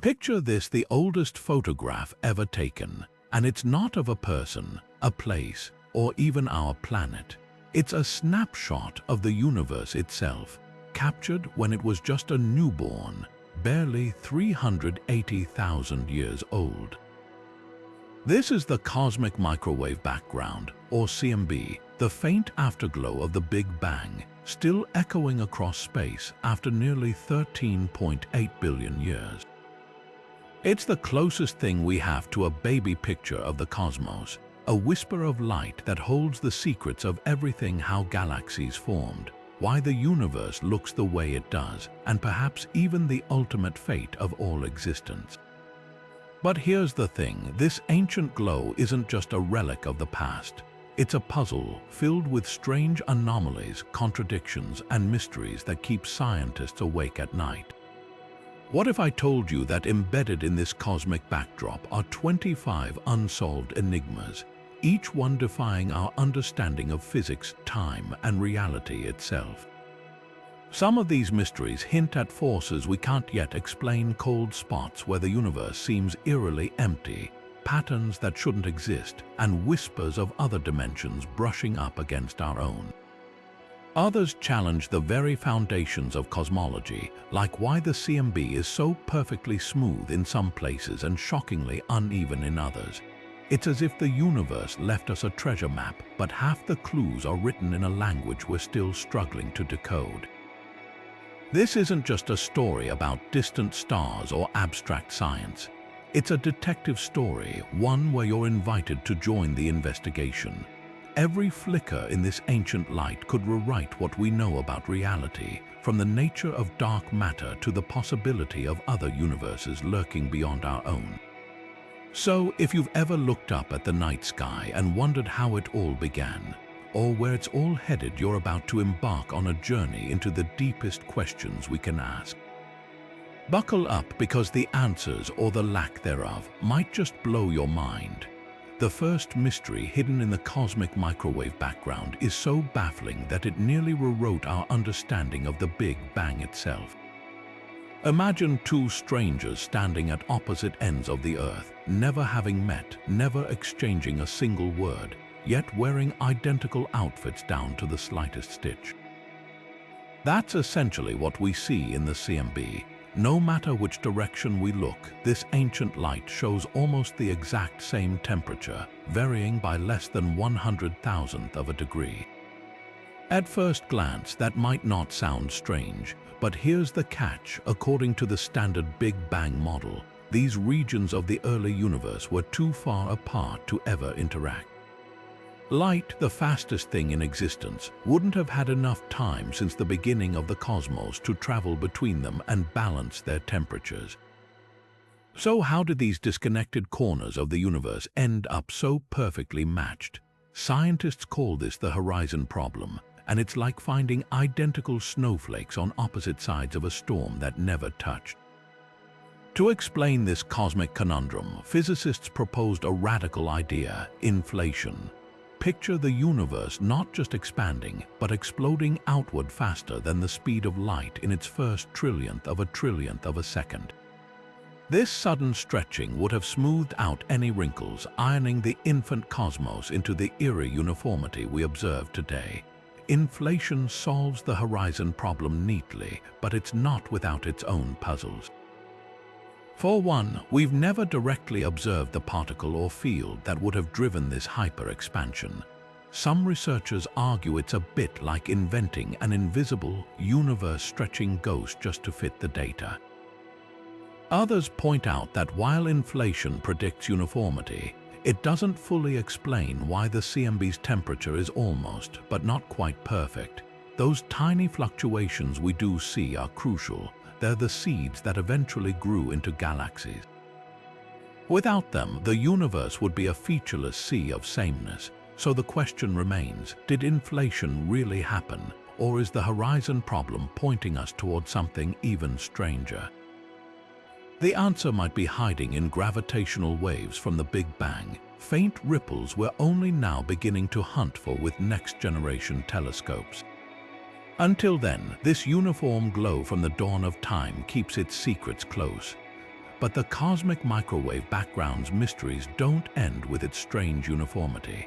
Picture this: the oldest photograph ever taken, and it's not of a person, a place, or even our planet. It's a snapshot of the universe itself, captured when it was just a newborn, barely 380,000 years old. This is the cosmic microwave background, or CMB, the faint afterglow of the Big Bang, still echoing across space after nearly 13.8 billion years. It's the closest thing we have to a baby picture of the cosmos, a whisper of light that holds the secrets of everything: how galaxies formed, why the universe looks the way it does, and perhaps even the ultimate fate of all existence. But here's the thing: this ancient glow isn't just a relic of the past. It's a puzzle filled with strange anomalies, contradictions, and mysteries that keep scientists awake at night. What if I told you that embedded in this cosmic backdrop are 25 unsolved enigmas, each one defying our understanding of physics, time, and reality itself? Some of these mysteries hint at forces we can't yet explain: cold spots where the universe seems eerily empty, patterns that shouldn't exist, and whispers of other dimensions brushing up against our own. Others challenge the very foundations of cosmology, like why the CMB is so perfectly smooth in some places and shockingly uneven in others. It's as if the universe left us a treasure map, but half the clues are written in a language we're still struggling to decode. This isn't just a story about distant stars or abstract science. It's a detective story, one where you're invited to join the investigation. Every flicker in this ancient light could rewrite what we know about reality, from the nature of dark matter to the possibility of other universes lurking beyond our own. So, if you've ever looked up at the night sky and wondered how it all began, or where it's all headed, you're about to embark on a journey into the deepest questions we can ask. Buckle up, because the answers, or the lack thereof, might just blow your mind. The first mystery hidden in the cosmic microwave background is so baffling that it nearly rewrote our understanding of the Big Bang itself. Imagine two strangers standing at opposite ends of the Earth, never having met, never exchanging a single word, yet wearing identical outfits down to the slightest stitch. That's essentially what we see in the CMB. No matter which direction we look, this ancient light shows almost the exact same temperature, varying by less than 100,000th of a degree. At first glance, that might not sound strange, but here's the catch. According to the standard Big Bang model, these regions of the early universe were too far apart to ever interact. Light, the fastest thing in existence, wouldn't have had enough time since the beginning of the cosmos to travel between them and balance their temperatures. So how did these disconnected corners of the universe end up so perfectly matched? Scientists call this the horizon problem, and it's like finding identical snowflakes on opposite sides of a storm that never touched. To explain this cosmic conundrum, physicists proposed a radical idea: inflation. Picture the universe not just expanding, but exploding outward faster than the speed of light in its first trillionth of a second. This sudden stretching would have smoothed out any wrinkles, ironing the infant cosmos into the eerie uniformity we observe today. Inflation solves the horizon problem neatly, but it's not without its own puzzles. For one, we've never directly observed the particle or field that would have driven this hyper-expansion. Some researchers argue it's a bit like inventing an invisible, universe-stretching ghost just to fit the data. Others point out that while inflation predicts uniformity, it doesn't fully explain why the CMB's temperature is almost, but not quite perfect. Those tiny fluctuations we do see are crucial. They're the seeds that eventually grew into galaxies. Without them, the universe would be a featureless sea of sameness. So the question remains, did inflation really happen, or is the horizon problem pointing us towards something even stranger? The answer might be hiding in gravitational waves from the Big Bang, faint ripples we're only now beginning to hunt for with next-generation telescopes. Until then, this uniform glow from the dawn of time keeps its secrets close. But the cosmic microwave background's mysteries don't end with its strange uniformity.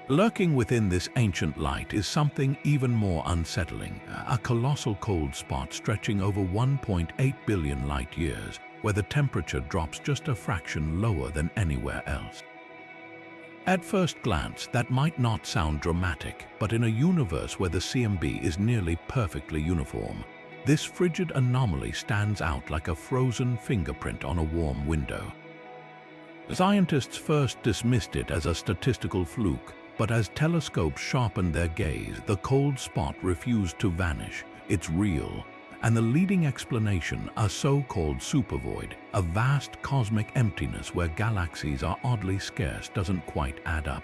Lurking within this ancient light is something even more unsettling, a colossal cold spot stretching over 1.8 billion light-years, where the temperature drops just a fraction lower than anywhere else. At first glance, that might not sound dramatic, but in a universe where the CMB is nearly perfectly uniform, this frigid anomaly stands out like a frozen fingerprint on a warm window. Scientists first dismissed it as a statistical fluke, but as telescopes sharpened their gaze, the cold spot refused to vanish. It's real, and the leading explanation, a so-called supervoid, a vast cosmic emptiness where galaxies are oddly scarce, doesn't quite add up.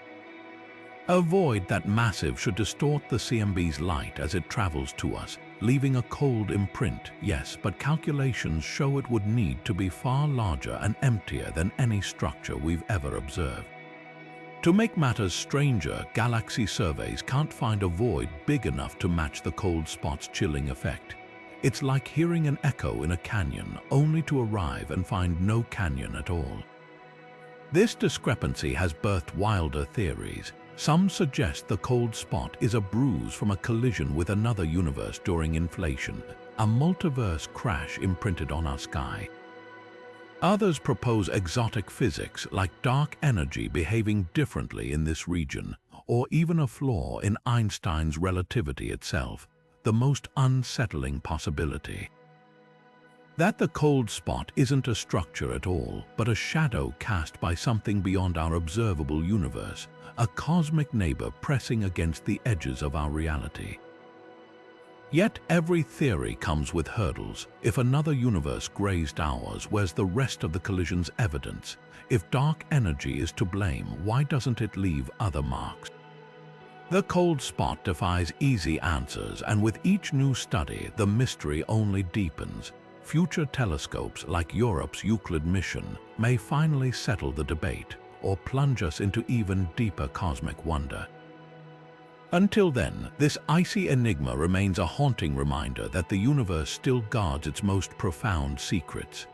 A void that massive should distort the CMB's light as it travels to us, leaving a cold imprint, yes, but calculations show it would need to be far larger and emptier than any structure we've ever observed. To make matters stranger, galaxy surveys can't find a void big enough to match the cold spot's chilling effect. It's like hearing an echo in a canyon, only to arrive and find no canyon at all. This discrepancy has birthed wilder theories. Some suggest the cold spot is a bruise from a collision with another universe during inflation, a multiverse crash imprinted on our sky. Others propose exotic physics, like dark energy behaving differently in this region, or even a flaw in Einstein's relativity itself, the most unsettling possibility. That the cold spot isn't a structure at all, but a shadow cast by something beyond our observable universe, a cosmic neighbor pressing against the edges of our reality. Yet every theory comes with hurdles. If another universe grazed ours, where's the rest of the collision's evidence? If dark energy is to blame, why doesn't it leave other marks? The cold spot defies easy answers, and with each new study, the mystery only deepens. Future telescopes, like Europe's Euclid mission, may finally settle the debate, or plunge us into even deeper cosmic wonder. Until then, this icy enigma remains a haunting reminder that the universe still guards its most profound secrets.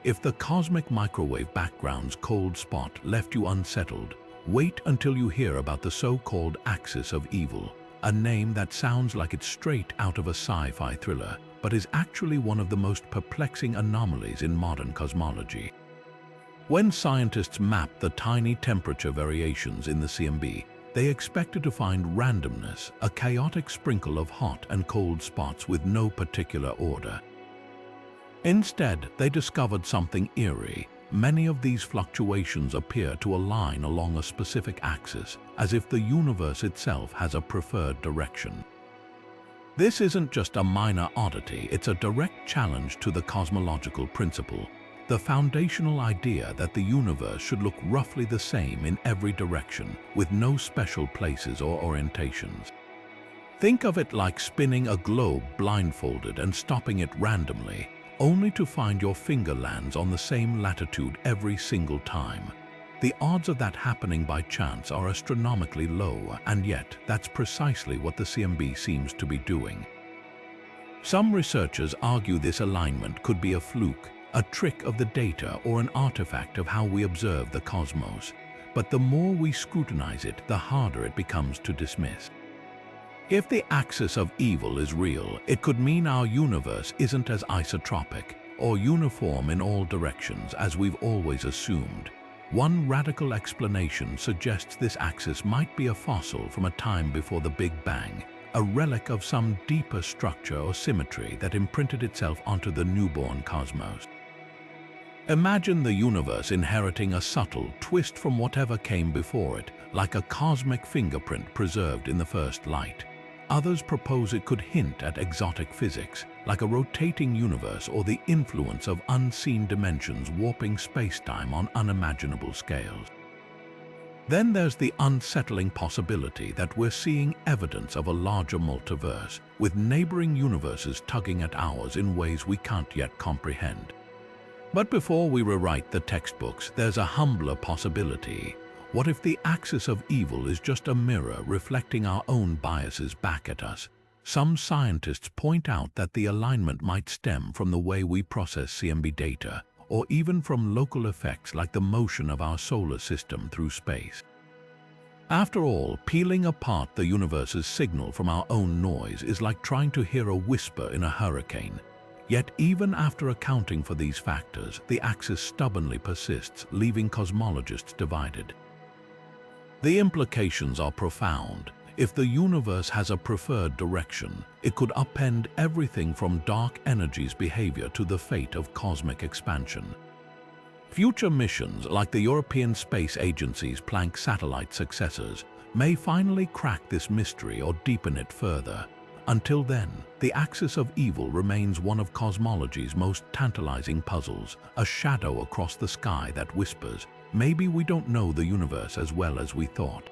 If the cosmic microwave background's cold spot left you unsettled, wait until you hear about the so-called axis of evil, a name that sounds like it's straight out of a sci-fi thriller, but is actually one of the most perplexing anomalies in modern cosmology. When scientists mapped the tiny temperature variations in the CMB, they expected to find randomness, a chaotic sprinkle of hot and cold spots with no particular order. Instead, they discovered something eerie. Many of these fluctuations appear to align along a specific axis, as if the universe itself has a preferred direction. This isn't just a minor oddity, it's a direct challenge to the cosmological principle, the foundational idea that the universe should look roughly the same in every direction, with no special places or orientations. Think of it like spinning a globe blindfolded and stopping it randomly, only to find your finger lands on the same latitude every single time. The odds of that happening by chance are astronomically low, and yet that's precisely what the CMB seems to be doing. Some researchers argue this alignment could be a fluke, a trick of the data, or an artifact of how we observe the cosmos. But the more we scrutinize it, the harder it becomes to dismiss. If the axis of evil is real, it could mean our universe isn't as isotropic or uniform in all directions as we've always assumed. One radical explanation suggests this axis might be a fossil from a time before the Big Bang, a relic of some deeper structure or symmetry that imprinted itself onto the newborn cosmos. Imagine the universe inheriting a subtle twist from whatever came before it, like a cosmic fingerprint preserved in the first light. Others propose it could hint at exotic physics, like a rotating universe or the influence of unseen dimensions warping space-time on unimaginable scales. Then there's the unsettling possibility that we're seeing evidence of a larger multiverse, with neighboring universes tugging at ours in ways we can't yet comprehend. But before we rewrite the textbooks, there's a humbler possibility. What if the axis of evil is just a mirror reflecting our own biases back at us? Some scientists point out that the alignment might stem from the way we process CMB data, or even from local effects like the motion of our solar system through space. After all, peeling apart the universe's signal from our own noise is like trying to hear a whisper in a hurricane. Yet even after accounting for these factors, the axis stubbornly persists, leaving cosmologists divided. The implications are profound. If the universe has a preferred direction, it could upend everything from dark energy's behavior to the fate of cosmic expansion. Future missions, like the European Space Agency's Planck satellite successors, may finally crack this mystery or deepen it further. Until then, the axis of evil remains one of cosmology's most tantalizing puzzles, a shadow across the sky that whispers, "Maybe we don't know the universe as well as we thought."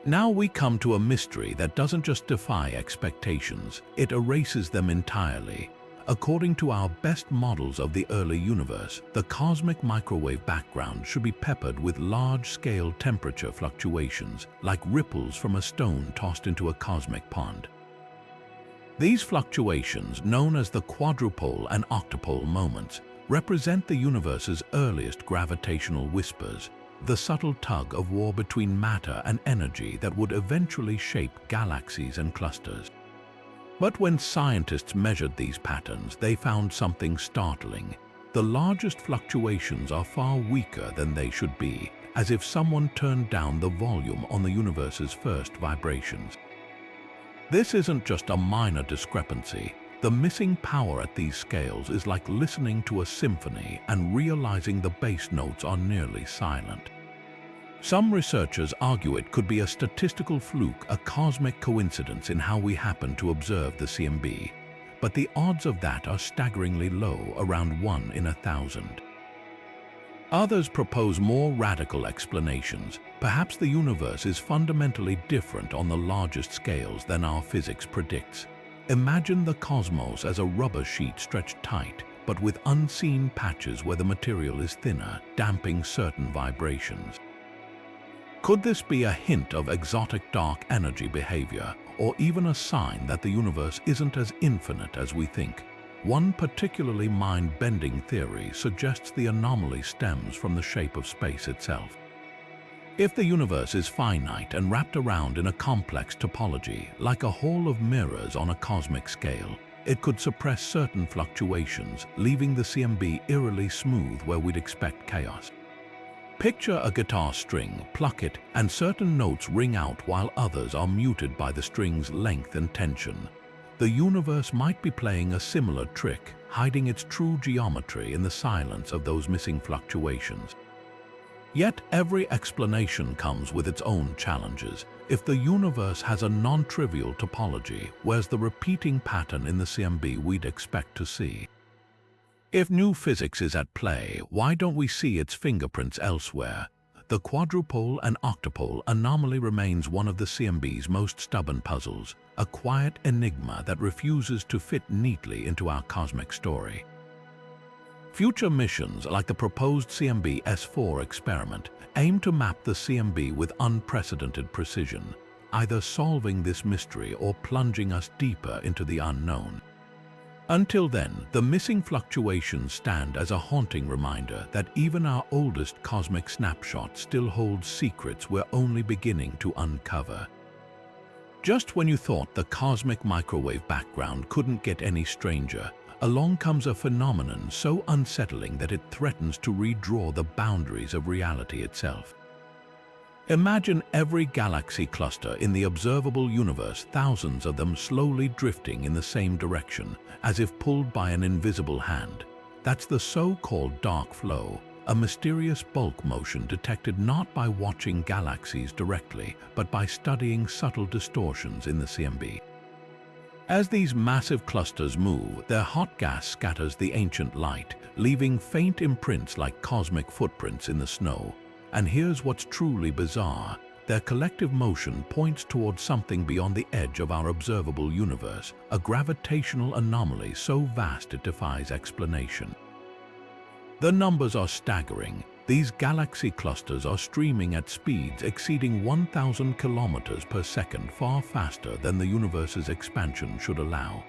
Now we come to a mystery that doesn't just defy expectations, it erases them entirely. According to our best models of the early universe, the cosmic microwave background should be peppered with large-scale temperature fluctuations, like ripples from a stone tossed into a cosmic pond. These fluctuations, known as the quadrupole and octupole moments, represent the universe's earliest gravitational whispers, the subtle tug of war between matter and energy that would eventually shape galaxies and clusters. But when scientists measured these patterns, they found something startling. The largest fluctuations are far weaker than they should be, as if someone turned down the volume on the universe's first vibrations. This isn't just a minor discrepancy. The missing power at these scales is like listening to a symphony and realizing the bass notes are nearly silent. Some researchers argue it could be a statistical fluke, a cosmic coincidence in how we happen to observe the CMB, but the odds of that are staggeringly low, around 1 in 1,000. Others propose more radical explanations. Perhaps the universe is fundamentally different on the largest scales than our physics predicts. Imagine the cosmos as a rubber sheet stretched tight, but with unseen patches where the material is thinner, damping certain vibrations. Could this be a hint of exotic dark energy behavior, or even a sign that the universe isn't as infinite as we think? One particularly mind-bending theory suggests the anomaly stems from the shape of space itself. If the universe is finite and wrapped around in a complex topology, like a hall of mirrors on a cosmic scale, it could suppress certain fluctuations, leaving the CMB eerily smooth where we'd expect chaos. Picture a guitar string, pluck it, and certain notes ring out while others are muted by the string's length and tension. The universe might be playing a similar trick, hiding its true geometry in the silence of those missing fluctuations. Yet every explanation comes with its own challenges. If the universe has a non-trivial topology, where's the repeating pattern in the CMB we'd expect to see? If new physics is at play, why don't we see its fingerprints elsewhere? The quadrupole and octupole anomaly remains one of the CMB's most stubborn puzzles, a quiet enigma that refuses to fit neatly into our cosmic story. Future missions, like the proposed CMB S4 experiment, aim to map the CMB with unprecedented precision, either solving this mystery or plunging us deeper into the unknown. Until then, the missing fluctuations stand as a haunting reminder that even our oldest cosmic snapshot still holds secrets we're only beginning to uncover. Just when you thought the cosmic microwave background couldn't get any stranger, along comes a phenomenon so unsettling that it threatens to redraw the boundaries of reality itself. Imagine every galaxy cluster in the observable universe, thousands of them slowly drifting in the same direction, as if pulled by an invisible hand. That's the so-called dark flow, a mysterious bulk motion detected not by watching galaxies directly, but by studying subtle distortions in the CMB. As these massive clusters move, their hot gas scatters the ancient light, leaving faint imprints like cosmic footprints in the snow. And here's what's truly bizarre. Their collective motion points towards something beyond the edge of our observable universe, a gravitational anomaly so vast it defies explanation. The numbers are staggering. These galaxy clusters are streaming at speeds exceeding 1,000 kilometers per second, far faster than the universe's expansion should allow.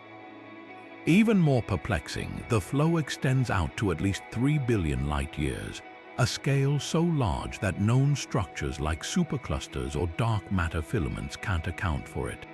Even more perplexing, the flow extends out to at least 3 billion light-years, a scale so large that known structures like superclusters or dark matter filaments can't account for it.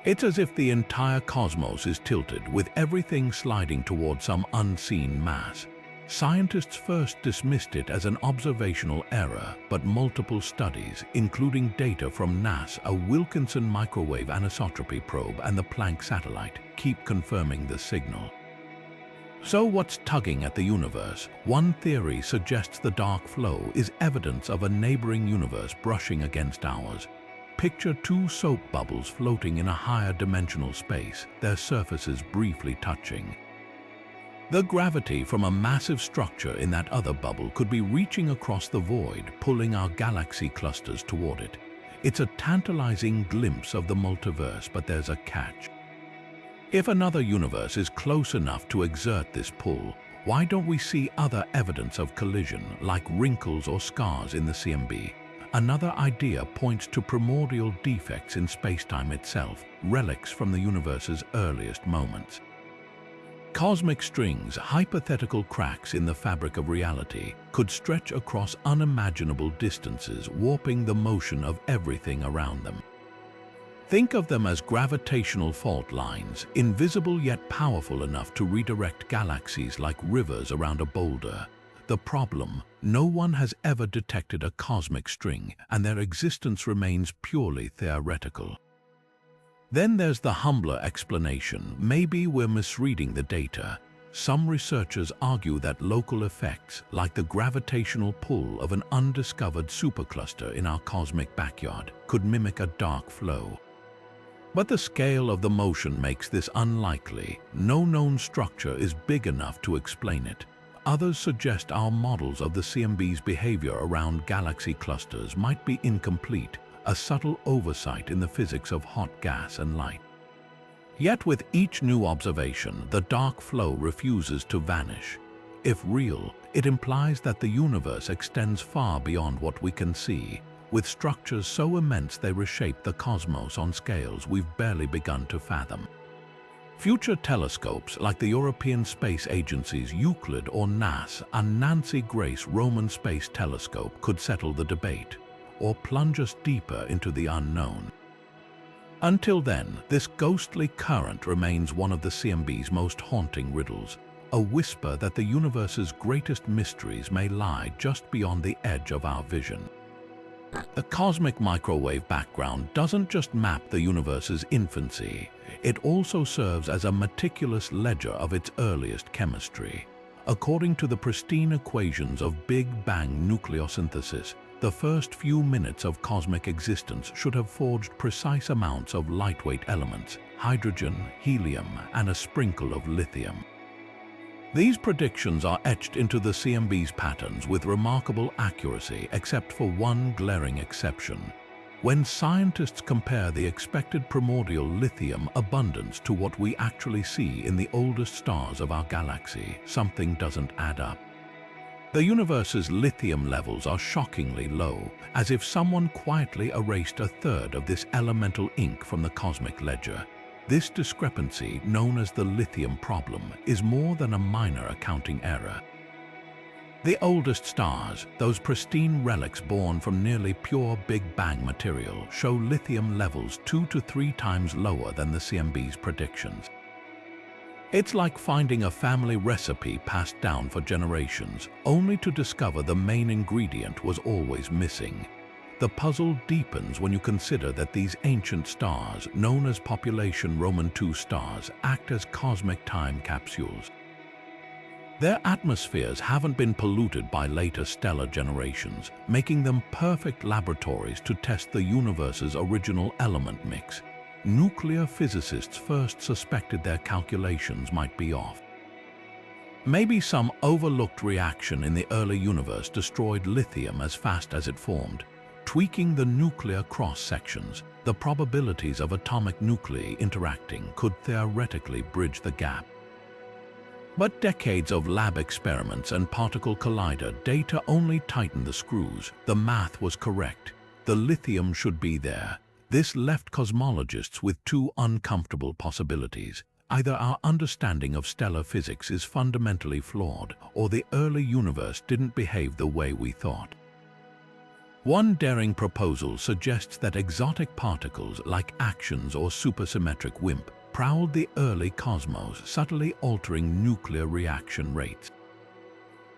It's as if the entire cosmos is tilted, with everything sliding toward some unseen mass. Scientists first dismissed it as an observational error, but multiple studies, including data from NASA, a Wilkinson microwave anisotropy probe, and the Planck satellite, keep confirming the signal. So what's tugging at the universe? One theory suggests the dark flow is evidence of a neighboring universe brushing against ours. Picture two soap bubbles floating in a higher dimensional space, their surfaces briefly touching. The gravity from a massive structure in that other bubble could be reaching across the void, pulling our galaxy clusters toward it. It's a tantalizing glimpse of the multiverse, but there's a catch. If another universe is close enough to exert this pull, why don't we see other evidence of collision, like wrinkles or scars in the CMB? Another idea points to primordial defects in spacetime itself, relics from the universe's earliest moments. Cosmic strings, hypothetical cracks in the fabric of reality, could stretch across unimaginable distances, warping the motion of everything around them. Think of them as gravitational fault lines, invisible yet powerful enough to redirect galaxies like rivers around a boulder. The problem: no one has ever detected a cosmic string, and their existence remains purely theoretical. Then there's the humbler explanation. Maybe we're misreading the data. Some researchers argue that local effects, like the gravitational pull of an undiscovered supercluster in our cosmic backyard, could mimic a dark flow. But the scale of the motion makes this unlikely. No known structure is big enough to explain it. Others suggest our models of the CMB's behavior around galaxy clusters might be incomplete, a subtle oversight in the physics of hot gas and light. Yet with each new observation, the dark flow refuses to vanish. If real, it implies that the universe extends far beyond what we can see, with structures so immense they reshape the cosmos on scales we've barely begun to fathom. Future telescopes like the European Space Agency's Euclid or NASA and Nancy Grace Roman Space Telescope could settle the debate, or plunge us deeper into the unknown. Until then, this ghostly current remains one of the CMB's most haunting riddles, a whisper that the universe's greatest mysteries may lie just beyond the edge of our vision. The cosmic microwave background doesn't just map the universe's infancy, it also serves as a meticulous ledger of its earliest chemistry. According to the pristine equations of Big Bang nucleosynthesis, the first few minutes of cosmic existence should have forged precise amounts of lightweight elements, hydrogen, helium, and a sprinkle of lithium. These predictions are etched into the CMB's patterns with remarkable accuracy, except for one glaring exception. When scientists compare the expected primordial lithium abundance to what we actually see in the oldest stars of our galaxy, something doesn't add up. The universe's lithium levels are shockingly low, as if someone quietly erased a third of this elemental ink from the cosmic ledger. This discrepancy, known as the lithium problem, is more than a minor accounting error. The oldest stars, those pristine relics born from nearly pure Big Bang material, show lithium levels 2 to 3 times lower than the CMB's predictions. It's like finding a family recipe passed down for generations, only to discover the main ingredient was always missing. The puzzle deepens when you consider that these ancient stars, known as population Roman II stars, act as cosmic time capsules. Their atmospheres haven't been polluted by later stellar generations, making them perfect laboratories to test the universe's original element mix. Nuclear physicists first suspected their calculations might be off. Maybe some overlooked reaction in the early universe destroyed lithium as fast as it formed. Tweaking the nuclear cross-sections, the probabilities of atomic nuclei interacting could theoretically bridge the gap. But decades of lab experiments and particle collider data only tightened the screws. The math was correct. The lithium should be there. This left cosmologists with two uncomfortable possibilities: Either our understanding of stellar physics is fundamentally flawed, or the early universe didn't behave the way we thought. One daring proposal suggests that exotic particles like actions or supersymmetric WIMP prowled the early cosmos, subtly altering nuclear reaction rates.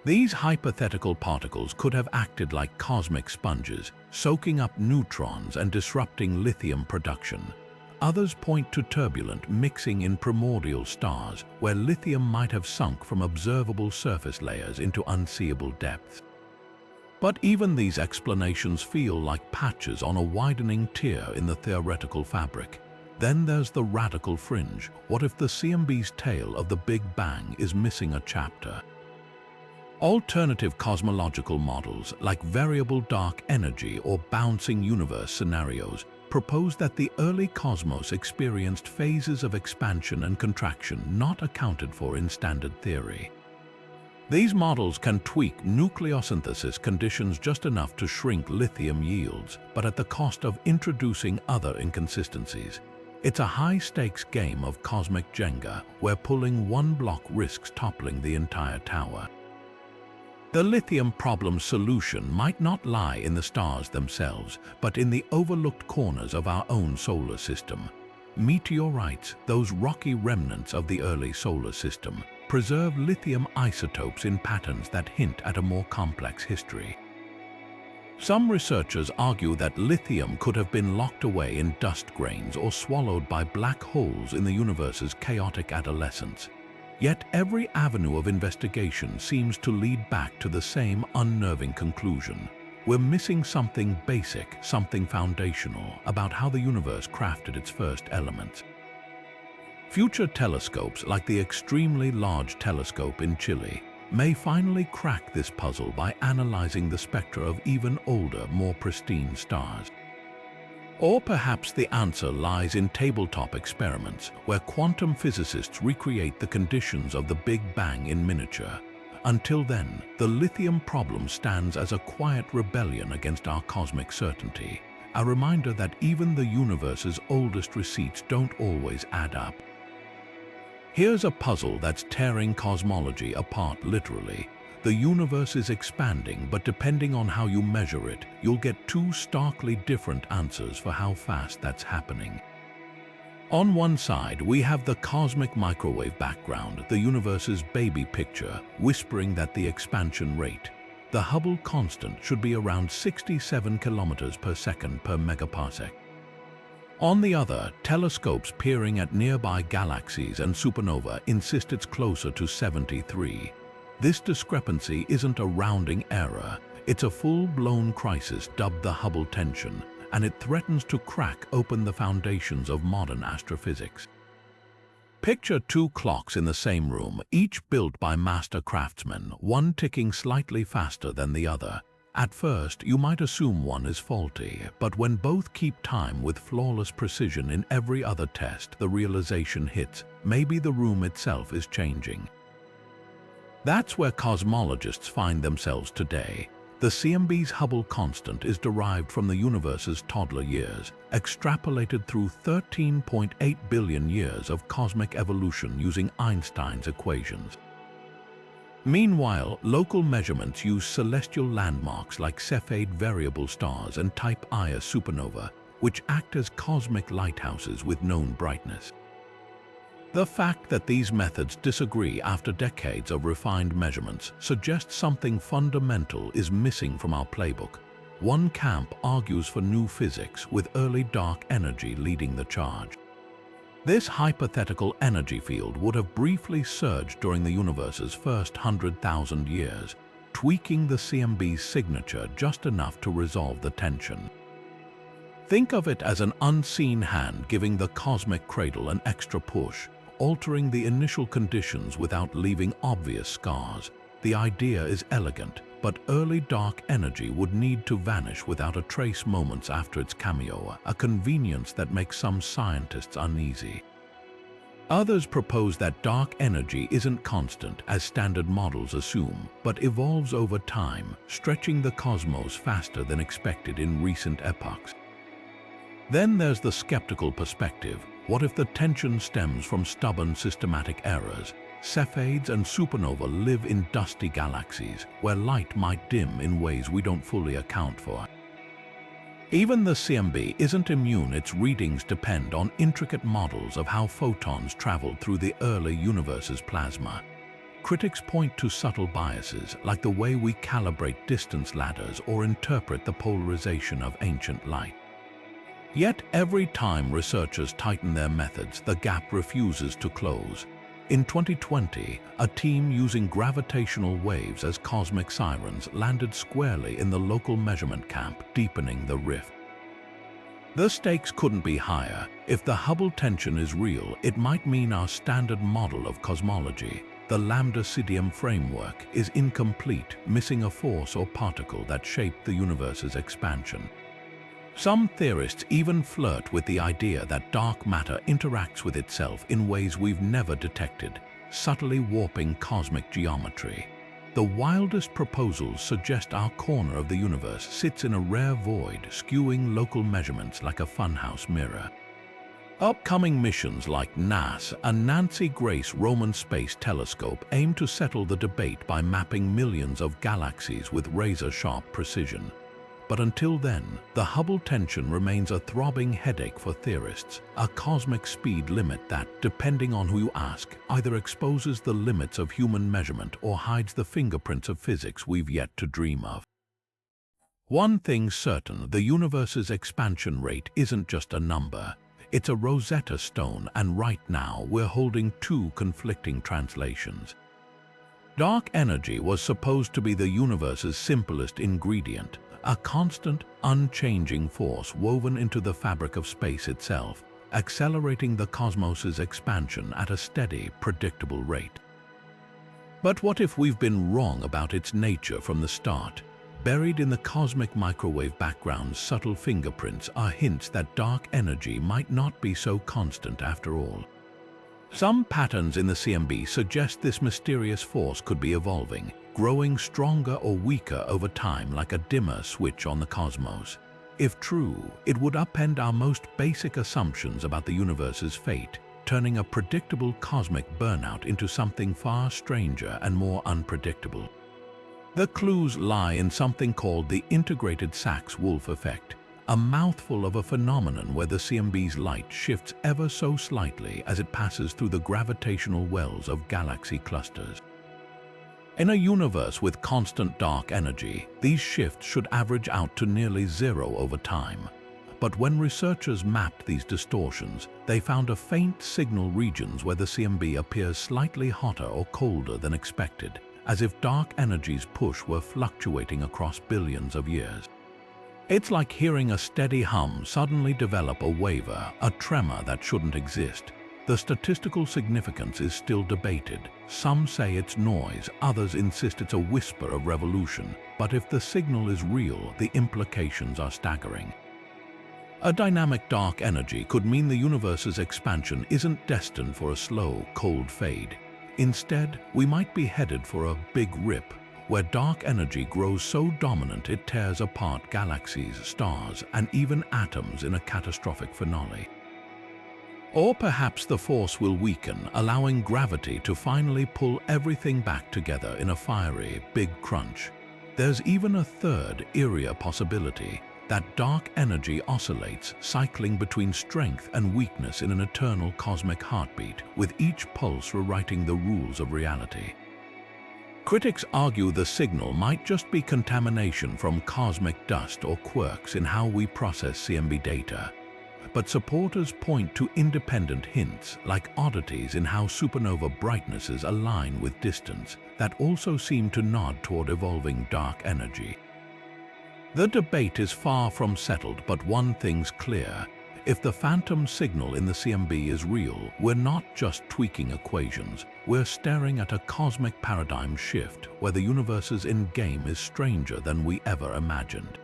These hypothetical particles could have acted like cosmic sponges, soaking up neutrons and disrupting lithium production. Others point to turbulent mixing in primordial stars, where lithium might have sunk from observable surface layers into unseeable depths. But even these explanations feel like patches on a widening tear in the theoretical fabric. Then there's the radical fringe. What if the CMB's tale of the Big Bang is missing a chapter? Alternative cosmological models, like variable dark energy or bouncing universe scenarios, propose that the early cosmos experienced phases of expansion and contraction not accounted for in standard theory. These models can tweak nucleosynthesis conditions just enough to shrink lithium yields, but at the cost of introducing other inconsistencies. It's a high-stakes game of cosmic Jenga, where pulling one block risks toppling the entire tower. The lithium problem's solution might not lie in the stars themselves, but in the overlooked corners of our own solar system. Meteorites, those rocky remnants of the early solar system, preserve lithium isotopes in patterns that hint at a more complex history. Some researchers argue that lithium could have been locked away in dust grains or swallowed by black holes in the universe's chaotic adolescence. Yet every avenue of investigation seems to lead back to the same unnerving conclusion. We're missing something basic, something foundational about how the universe crafted its first elements. Future telescopes, like the extremely large telescope in Chile, may finally crack this puzzle by analyzing the spectra of even older, more pristine stars. Or perhaps the answer lies in tabletop experiments, where quantum physicists recreate the conditions of the Big Bang in miniature. Until then, the lithium problem stands as a quiet rebellion against our cosmic certainty, a reminder that even the universe's oldest receipts don't always add up. Here's a puzzle that's tearing cosmology apart literally. The universe is expanding, but depending on how you measure it, you'll get two starkly different answers for how fast that's happening. On one side, we have the cosmic microwave background, the universe's baby picture, whispering that the expansion rate, the Hubble constant, should be around 67 kilometers per second per megaparsec. On the other, telescopes peering at nearby galaxies and supernova insist it's closer to 73. This discrepancy isn't a rounding error, it's a full-blown crisis dubbed the Hubble tension, and it threatens to crack open the foundations of modern astrophysics. Picture two clocks in the same room, each built by master craftsmen, one ticking slightly faster than the other. At first, you might assume one is faulty, but when both keep time with flawless precision in every other test, the realization hits, maybe the room itself is changing. That's where cosmologists find themselves today. The CMB's Hubble constant is derived from the universe's toddler years, extrapolated through 13.8 billion years of cosmic evolution using Einstein's equations. Meanwhile, local measurements use celestial landmarks like Cepheid variable stars and Type Ia supernova, which act as cosmic lighthouses with known brightness. The fact that these methods disagree after decades of refined measurements suggests something fundamental is missing from our playbook. One camp argues for new physics, with early dark energy leading the charge. This hypothetical energy field would have briefly surged during the universe's first 100,000 years, tweaking the CMB's signature just enough to resolve the tension. Think of it as an unseen hand giving the cosmic cradle an extra push, altering the initial conditions without leaving obvious scars. The idea is elegant, but early dark energy would need to vanish without a trace moments after its cameo, a convenience that makes some scientists uneasy. Others propose that dark energy isn't constant, as standard models assume, but evolves over time, stretching the cosmos faster than expected in recent epochs. Then there's the skeptical perspective. What if the tension stems from stubborn systematic errors? Cepheids and supernova live in dusty galaxies where light might dim in ways we don't fully account for. Even the CMB isn't immune. Its readings depend on intricate models of how photons traveled through the early universe's plasma. Critics point to subtle biases, like the way we calibrate distance ladders or interpret the polarization of ancient light. Yet every time researchers tighten their methods, the gap refuses to close. In 2020, a team using gravitational waves as cosmic sirens landed squarely in the local measurement camp, deepening the rift. The stakes couldn't be higher. If the Hubble tension is real, it might mean our standard model of cosmology, the lambda-cidium framework, is incomplete, missing a force or particle that shaped the universe's expansion. Some theorists even flirt with the idea that dark matter interacts with itself in ways we've never detected, subtly warping cosmic geometry. The wildest proposals suggest our corner of the universe sits in a rare void, skewing local measurements like a funhouse mirror. Upcoming missions like NAS and Nancy Grace Roman Space Telescope aim to settle the debate by mapping millions of galaxies with razor-sharp precision. But until then, the Hubble tension remains a throbbing headache for theorists, a cosmic speed limit that, depending on who you ask, either exposes the limits of human measurement or hides the fingerprints of physics we've yet to dream of. One thing's certain, the universe's expansion rate isn't just a number. It's a Rosetta Stone, and right now we're holding two conflicting translations. Dark energy was supposed to be the universe's simplest ingredient, a constant, unchanging force woven into the fabric of space itself, accelerating the cosmos's expansion at a steady, predictable rate. But what if we've been wrong about its nature from the start? Buried in the cosmic microwave background's subtle fingerprints are hints that dark energy might not be so constant after all. Some patterns in the CMB suggest this mysterious force could be evolving, growing stronger or weaker over time like a dimmer switch on the cosmos. If true, it would upend our most basic assumptions about the universe's fate, turning a predictable cosmic burnout into something far stranger and more unpredictable. The clues lie in something called the integrated Sachs-Wolf effect, a mouthful of a phenomenon where the CMB's light shifts ever so slightly as it passes through the gravitational wells of galaxy clusters. In a universe with constant dark energy, these shifts should average out to nearly zero over time. But when researchers mapped these distortions, they found a faint signal regions where the CMB appears slightly hotter or colder than expected, as if dark energy's push were fluctuating across billions of years. It's like hearing a steady hum suddenly develop a waver, a tremor that shouldn't exist. The statistical significance is still debated. Some say it's noise, others insist it's a whisper of revolution. But if the signal is real, the implications are staggering. A dynamic dark energy could mean the universe's expansion isn't destined for a slow, cold fade. Instead, we might be headed for a big rip, where dark energy grows so dominant it tears apart galaxies, stars, and even atoms in a catastrophic finale. Or perhaps the force will weaken, allowing gravity to finally pull everything back together in a fiery, big crunch. There's even a third, eerier possibility, that dark energy oscillates, cycling between strength and weakness in an eternal cosmic heartbeat, with each pulse rewriting the rules of reality. Critics argue the signal might just be contamination from cosmic dust or quirks in how we process CMB data. But supporters point to independent hints, like oddities in how supernova brightnesses align with distance, that also seem to nod toward evolving dark energy. The debate is far from settled, but one thing's clear. If the phantom signal in the CMB is real, we're not just tweaking equations, we're staring at a cosmic paradigm shift where the universe's endgame is stranger than we ever imagined.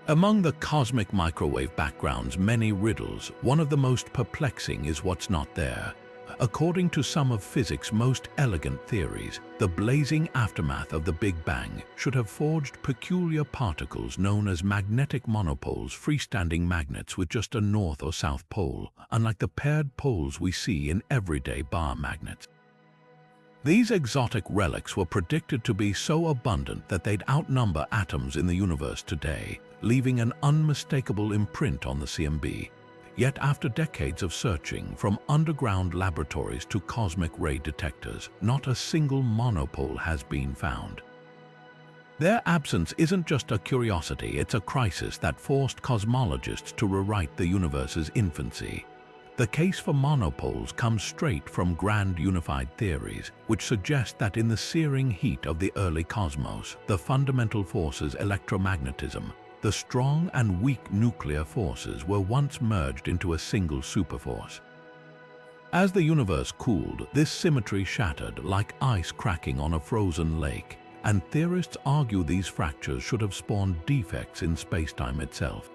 Among the cosmic microwave background's many riddles, one of the most perplexing is what's not there. According to some of physics' most elegant theories, the blazing aftermath of the Big Bang should have forged peculiar particles known as magnetic monopoles, freestanding magnets with just a north or south pole, unlike the paired poles we see in everyday bar magnets. These exotic relics were predicted to be so abundant that they'd outnumber atoms in the universe today, leaving an unmistakable imprint on the CMB. Yet after decades of searching, from underground laboratories to cosmic ray detectors, not a single monopole has been found. Their absence isn't just a curiosity, it's a crisis that forced cosmologists to rewrite the universe's infancy. The case for monopoles comes straight from grand unified theories, which suggest that in the searing heat of the early cosmos, the fundamental forces electromagnetism, the strong and weak nuclear forces were once merged into a single superforce. As the universe cooled, this symmetry shattered like ice cracking on a frozen lake, and theorists argue these fractures should have spawned defects in spacetime itself.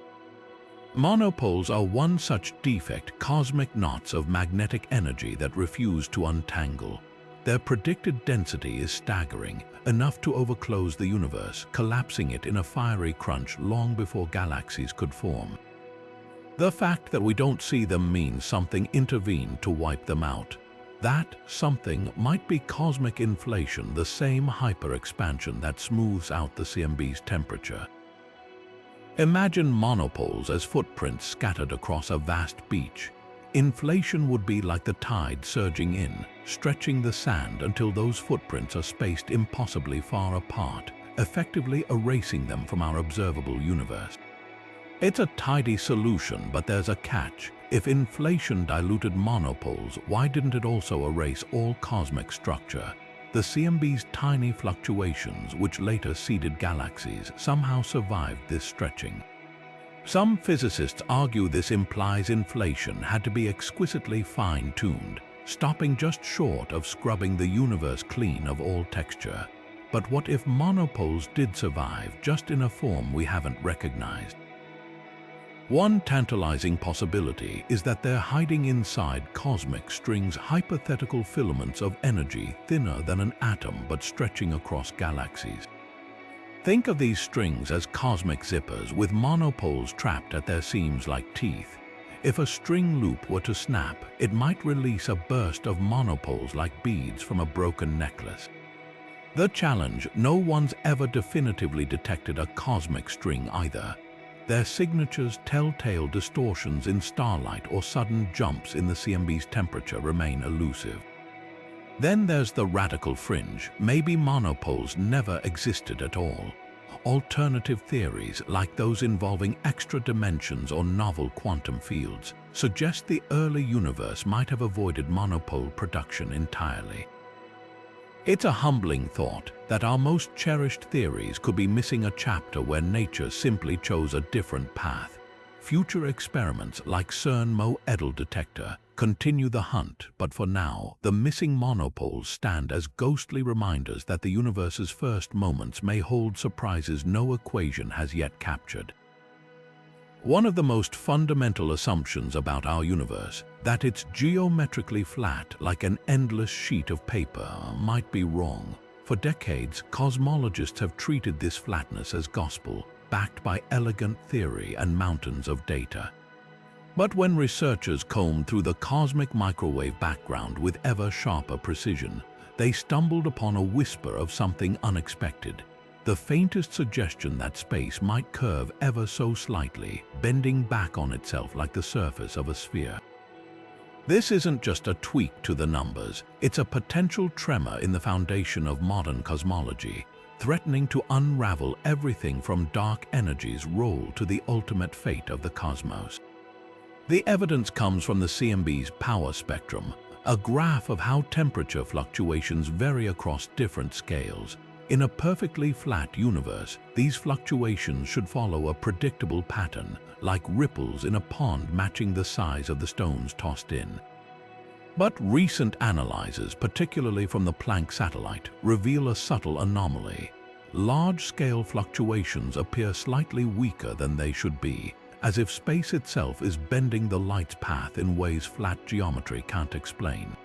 Monopoles are one such defect, cosmic knots of magnetic energy that refuse to untangle. Their predicted density is staggering, enough to overclose the universe, collapsing it in a fiery crunch long before galaxies could form. The fact that we don't see them means something intervened to wipe them out. That something might be cosmic inflation, the same hyper-expansion that smooths out the CMB's temperature. Imagine monopoles as footprints scattered across a vast beach. Inflation would be like the tide surging in, stretching the sand until those footprints are spaced impossibly far apart, effectively erasing them from our observable universe. It's a tidy solution, but there's a catch. If inflation diluted monopoles, why didn't it also erase all cosmic structure? The CMB's tiny fluctuations, which later seeded galaxies, somehow survived this stretching. Some physicists argue this implies inflation had to be exquisitely fine-tuned, stopping just short of scrubbing the universe clean of all texture. But what if monopoles did survive, just in a form we haven't recognized? One tantalizing possibility is that they're hiding inside cosmic strings, hypothetical filaments of energy thinner than an atom but stretching across galaxies. Think of these strings as cosmic zippers with monopoles trapped at their seams like teeth. If a string loop were to snap, it might release a burst of monopoles like beads from a broken necklace. The challenge: no one's ever definitively detected a cosmic string either. Their signatures, telltale distortions in starlight or sudden jumps in the CMB's temperature, remain elusive. Then there's the radical fringe. Maybe monopoles never existed at all. Alternative theories, like those involving extra dimensions or novel quantum fields, suggest the early universe might have avoided monopole production entirely. It's a humbling thought that our most cherished theories could be missing a chapter where nature simply chose a different path. Future experiments like CERN Mo-Edel detector continue the hunt, but for now, the missing monopoles stand as ghostly reminders that the universe's first moments may hold surprises no equation has yet captured. One of the most fundamental assumptions about our universe, that it's geometrically flat like an endless sheet of paper, might be wrong. For decades, cosmologists have treated this flatness as gospel, backed by elegant theory and mountains of data. But when researchers combed through the cosmic microwave background with ever sharper precision, they stumbled upon a whisper of something unexpected. The faintest suggestion that space might curve ever so slightly, bending back on itself like the surface of a sphere. This isn't just a tweak to the numbers, it's a potential tremor in the foundation of modern cosmology, threatening to unravel everything from dark energy's role to the ultimate fate of the cosmos. The evidence comes from the CMB's power spectrum, a graph of how temperature fluctuations vary across different scales. In a perfectly flat universe, these fluctuations should follow a predictable pattern, like ripples in a pond matching the size of the stones tossed in. But recent analyses, particularly from the Planck satellite, reveal a subtle anomaly. Large-scale fluctuations appear slightly weaker than they should be, as if space itself is bending the light's path in ways flat geometry can't explain.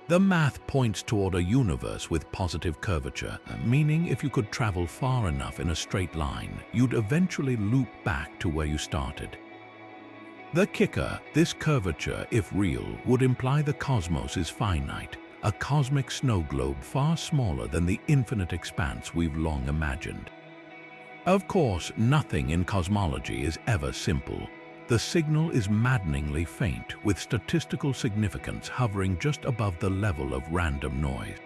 The math points toward a universe with positive curvature, meaning if you could travel far enough in a straight line, you'd eventually loop back to where you started. The kicker, this curvature, if real, would imply the cosmos is finite, a cosmic snow globe far smaller than the infinite expanse we've long imagined. Of course, nothing in cosmology is ever simple. The signal is maddeningly faint, with statistical significance hovering just above the level of random noise.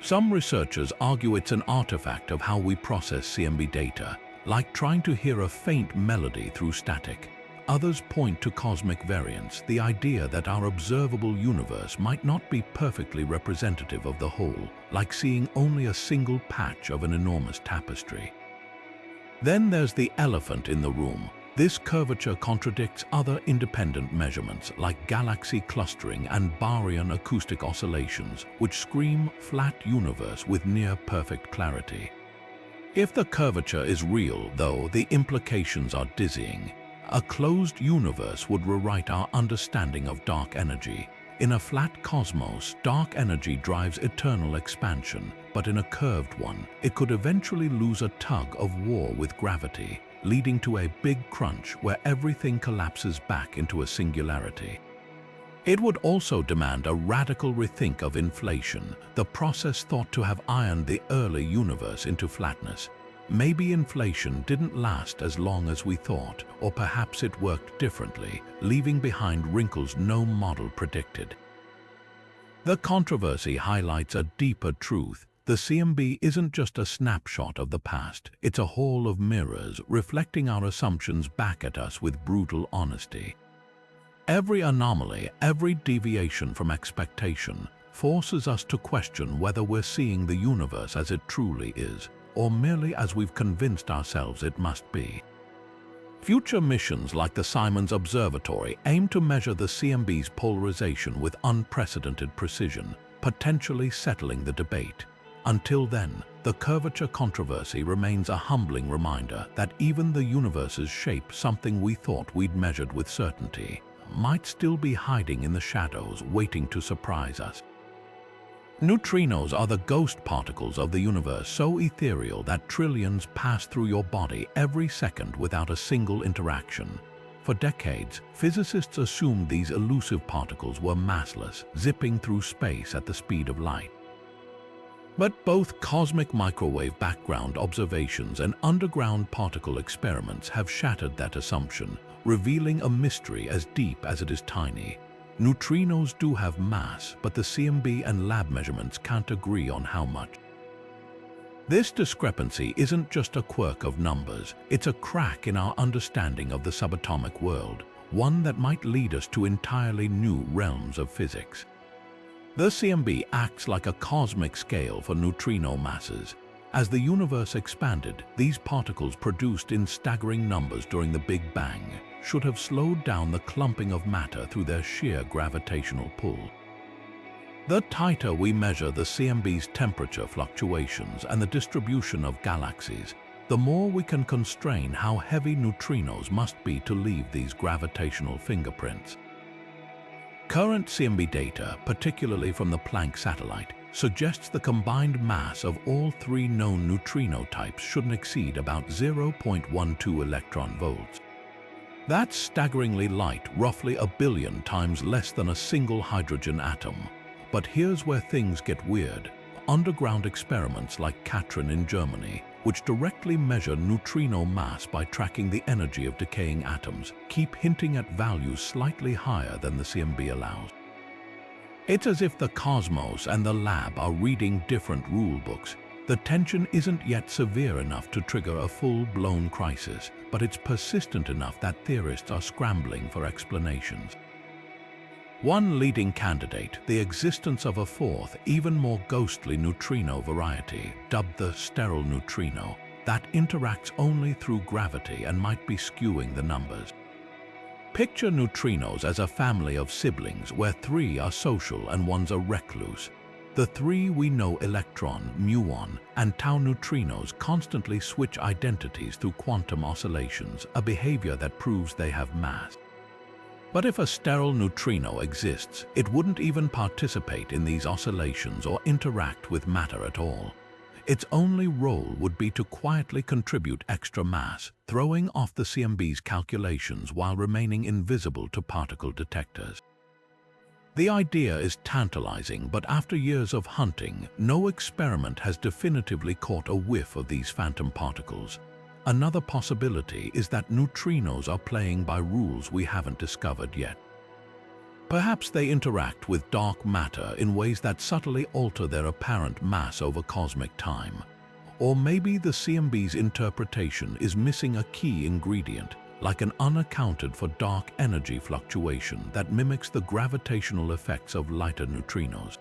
Some researchers argue it's an artifact of how we process CMB data, like trying to hear a faint melody through static. Others point to cosmic variance, the idea that our observable universe might not be perfectly representative of the whole, like seeing only a single patch of an enormous tapestry. Then there's the elephant in the room. This curvature contradicts other independent measurements like galaxy clustering and baryon acoustic oscillations, which scream flat universe with near-perfect clarity. If the curvature is real, though, the implications are dizzying. A closed universe would rewrite our understanding of dark energy. In a flat cosmos, dark energy drives eternal expansion, but in a curved one, it could eventually lose a tug of war with gravity, leading to a big crunch where everything collapses back into a singularity. It would also demand a radical rethink of inflation, the process thought to have ironed the early universe into flatness. Maybe inflation didn't last as long as we thought, or perhaps it worked differently, leaving behind wrinkles no model predicted. The controversy highlights a deeper truth. The CMB isn't just a snapshot of the past, it's a hall of mirrors reflecting our assumptions back at us with brutal honesty. Every anomaly, every deviation from expectation, forces us to question whether we're seeing the universe as it truly is, or merely as we've convinced ourselves it must be. Future missions like the Simons Observatory aim to measure the CMB's polarization with unprecedented precision, potentially settling the debate. Until then, the curvature controversy remains a humbling reminder that even the universe's shape, something we thought we'd measured with certainty, might still be hiding in the shadows, waiting to surprise us. Neutrinos are the ghost particles of the universe, so ethereal that trillions pass through your body every second without a single interaction. For decades, physicists assumed these elusive particles were massless, zipping through space at the speed of light. But both cosmic microwave background observations and underground particle experiments have shattered that assumption, revealing a mystery as deep as it is tiny. Neutrinos do have mass, but the CMB and lab measurements can't agree on how much. This discrepancy isn't just a quirk of numbers, it's a crack in our understanding of the subatomic world, one that might lead us to entirely new realms of physics. The CMB acts like a cosmic scale for neutrino masses. As the universe expanded, these particles produced in staggering numbers during the Big Bang should have slowed down the clumping of matter through their sheer gravitational pull. The tighter we measure the CMB's temperature fluctuations and the distribution of galaxies, the more we can constrain how heavy neutrinos must be to leave these gravitational fingerprints. Current CMB data, particularly from the Planck satellite, suggests the combined mass of all three known neutrino types shouldn't exceed about 0.12 electron volts. That's staggeringly light, roughly a billion times less than a single hydrogen atom. But here's where things get weird. Underground experiments like Katrin in Germany, which directly measure neutrino mass by tracking the energy of decaying atoms, keep hinting at values slightly higher than the CMB allows. It's as if the cosmos and the lab are reading different rule books. The tension isn't yet severe enough to trigger a full-blown crisis, but it's persistent enough that theorists are scrambling for explanations. One leading candidate, the existence of a fourth, even more ghostly neutrino variety, dubbed the sterile neutrino, that interacts only through gravity and might be skewing the numbers. Picture neutrinos as a family of siblings where three are social and one's a recluse. The three we know, electron, muon, and tau neutrinos, constantly switch identities through quantum oscillations, a behavior that proves they have mass. But if a sterile neutrino exists, it wouldn't even participate in these oscillations or interact with matter at all. Its only role would be to quietly contribute extra mass, throwing off the CMB's calculations while remaining invisible to particle detectors. The idea is tantalizing, but after years of hunting, no experiment has definitively caught a whiff of these phantom particles. Another possibility is that neutrinos are playing by rules we haven't discovered yet. Perhaps they interact with dark matter in ways that subtly alter their apparent mass over cosmic time. Or maybe the CMB's interpretation is missing a key ingredient, like an unaccounted for dark energy fluctuation that mimics the gravitational effects of lighter neutrinos.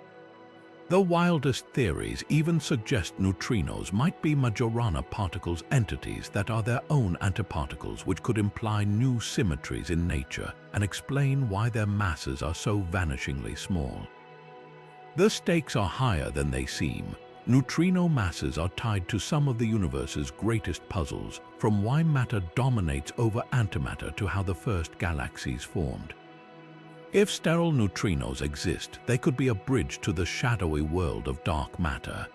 The wildest theories even suggest neutrinos might be Majorana particles, entities that are their own antiparticles, which could imply new symmetries in nature and explain why their masses are so vanishingly small. The stakes are higher than they seem. Neutrino masses are tied to some of the universe's greatest puzzles, from why matter dominates over antimatter to how the first galaxies formed. If sterile neutrinos exist, they could be a bridge to the shadowy world of dark matter.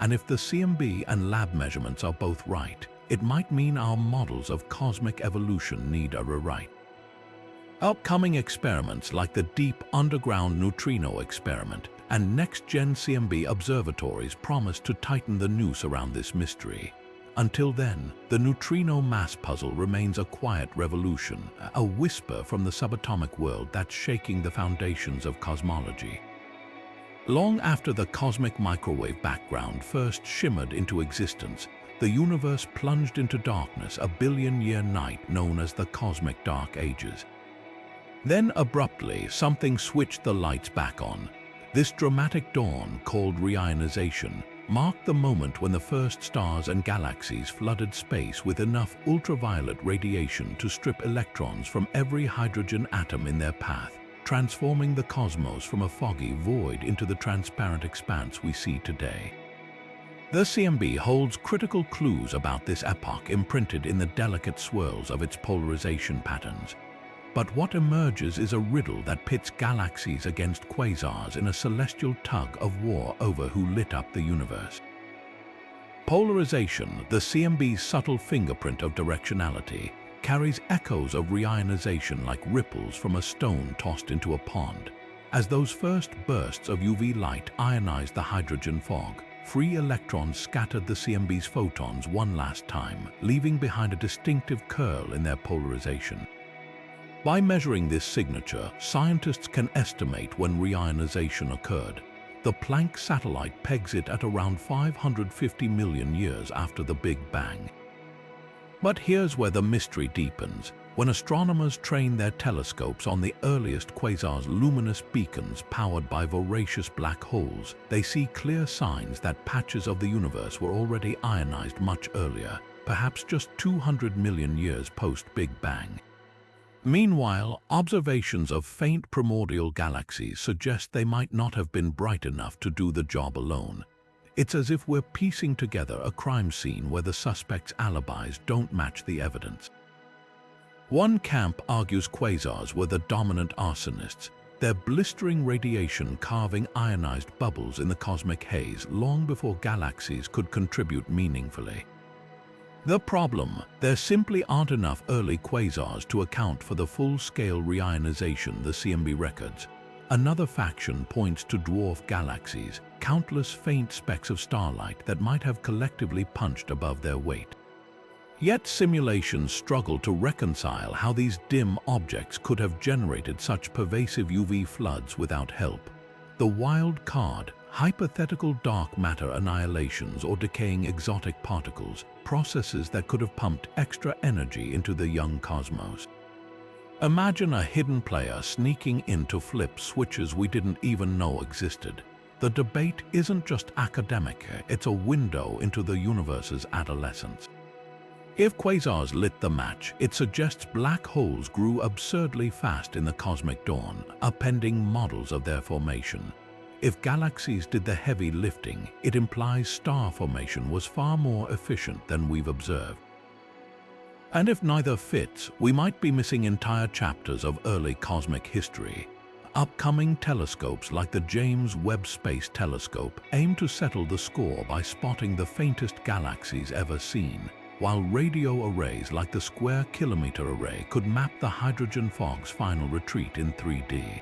And if the CMB and lab measurements are both right, it might mean our models of cosmic evolution need a rewrite. Upcoming experiments like the Deep Underground Neutrino Experiment and next-gen CMB observatories promise to tighten the noose around this mystery. Until then, the neutrino mass puzzle remains a quiet revolution, a whisper from the subatomic world that's shaking the foundations of cosmology. Long after the cosmic microwave background first shimmered into existence, the universe plunged into darkness, a billion-year night known as the Cosmic Dark Ages. Then abruptly, something switched the lights back on. This dramatic dawn, called reionization, marked the moment when the first stars and galaxies flooded space with enough ultraviolet radiation to strip electrons from every hydrogen atom in their path, transforming the cosmos from a foggy void into the transparent expanse we see today. The CMB holds critical clues about this epoch imprinted in the delicate swirls of its polarization patterns. But what emerges is a riddle that pits galaxies against quasars in a celestial tug of war over who lit up the universe. Polarization, the CMB's subtle fingerprint of directionality, carries echoes of reionization like ripples from a stone tossed into a pond. As those first bursts of UV light ionized the hydrogen fog, free electrons scattered the CMB's photons one last time, leaving behind a distinctive curl in their polarization. By measuring this signature, scientists can estimate when reionization occurred. The Planck satellite pegs it at around 550 million years after the Big Bang. But here's where the mystery deepens. When astronomers train their telescopes on the earliest quasars' luminous beacons powered by voracious black holes, they see clear signs that patches of the universe were already ionized much earlier, perhaps just 200 million years post-Big Bang. Meanwhile, observations of faint primordial galaxies suggest they might not have been bright enough to do the job alone. It's as if we're piecing together a crime scene where the suspects' alibis don't match the evidence. One camp argues quasars were the dominant arsonists, their blistering radiation carving ionized bubbles in the cosmic haze long before galaxies could contribute meaningfully. The problem, there simply aren't enough early quasars to account for the full-scale reionization the CMB records. Another faction points to dwarf galaxies, countless faint specks of starlight that might have collectively punched above their weight. Yet simulations struggle to reconcile how these dim objects could have generated such pervasive UV floods without help. The wild card, hypothetical dark matter annihilations or decaying exotic particles, processes that could have pumped extra energy into the young cosmos. Imagine a hidden player sneaking in to flip switches we didn't even know existed. The debate isn't just academic, it's a window into the universe's adolescence. If quasars lit the match, it suggests black holes grew absurdly fast in the cosmic dawn, appending models of their formation. If galaxies did the heavy lifting, it implies star formation was far more efficient than we've observed. And if neither fits, we might be missing entire chapters of early cosmic history. Upcoming telescopes like the James Webb Space Telescope aim to settle the score by spotting the faintest galaxies ever seen, while radio arrays like the Square Kilometre Array could map the hydrogen fog's final retreat in 3D.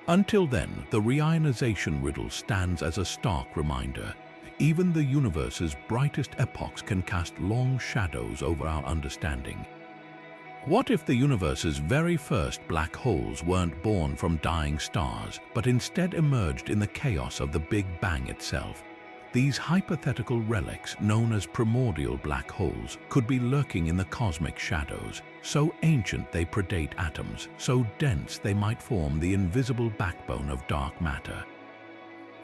Until then, the reionization riddle stands as a stark reminder. Even the universe's brightest epochs can cast long shadows over our understanding. What if the universe's very first black holes weren't born from dying stars, but instead emerged in the chaos of the Big Bang itself? These hypothetical relics, known as primordial black holes, could be lurking in the cosmic shadows, so ancient they predate atoms, so dense they might form the invisible backbone of dark matter.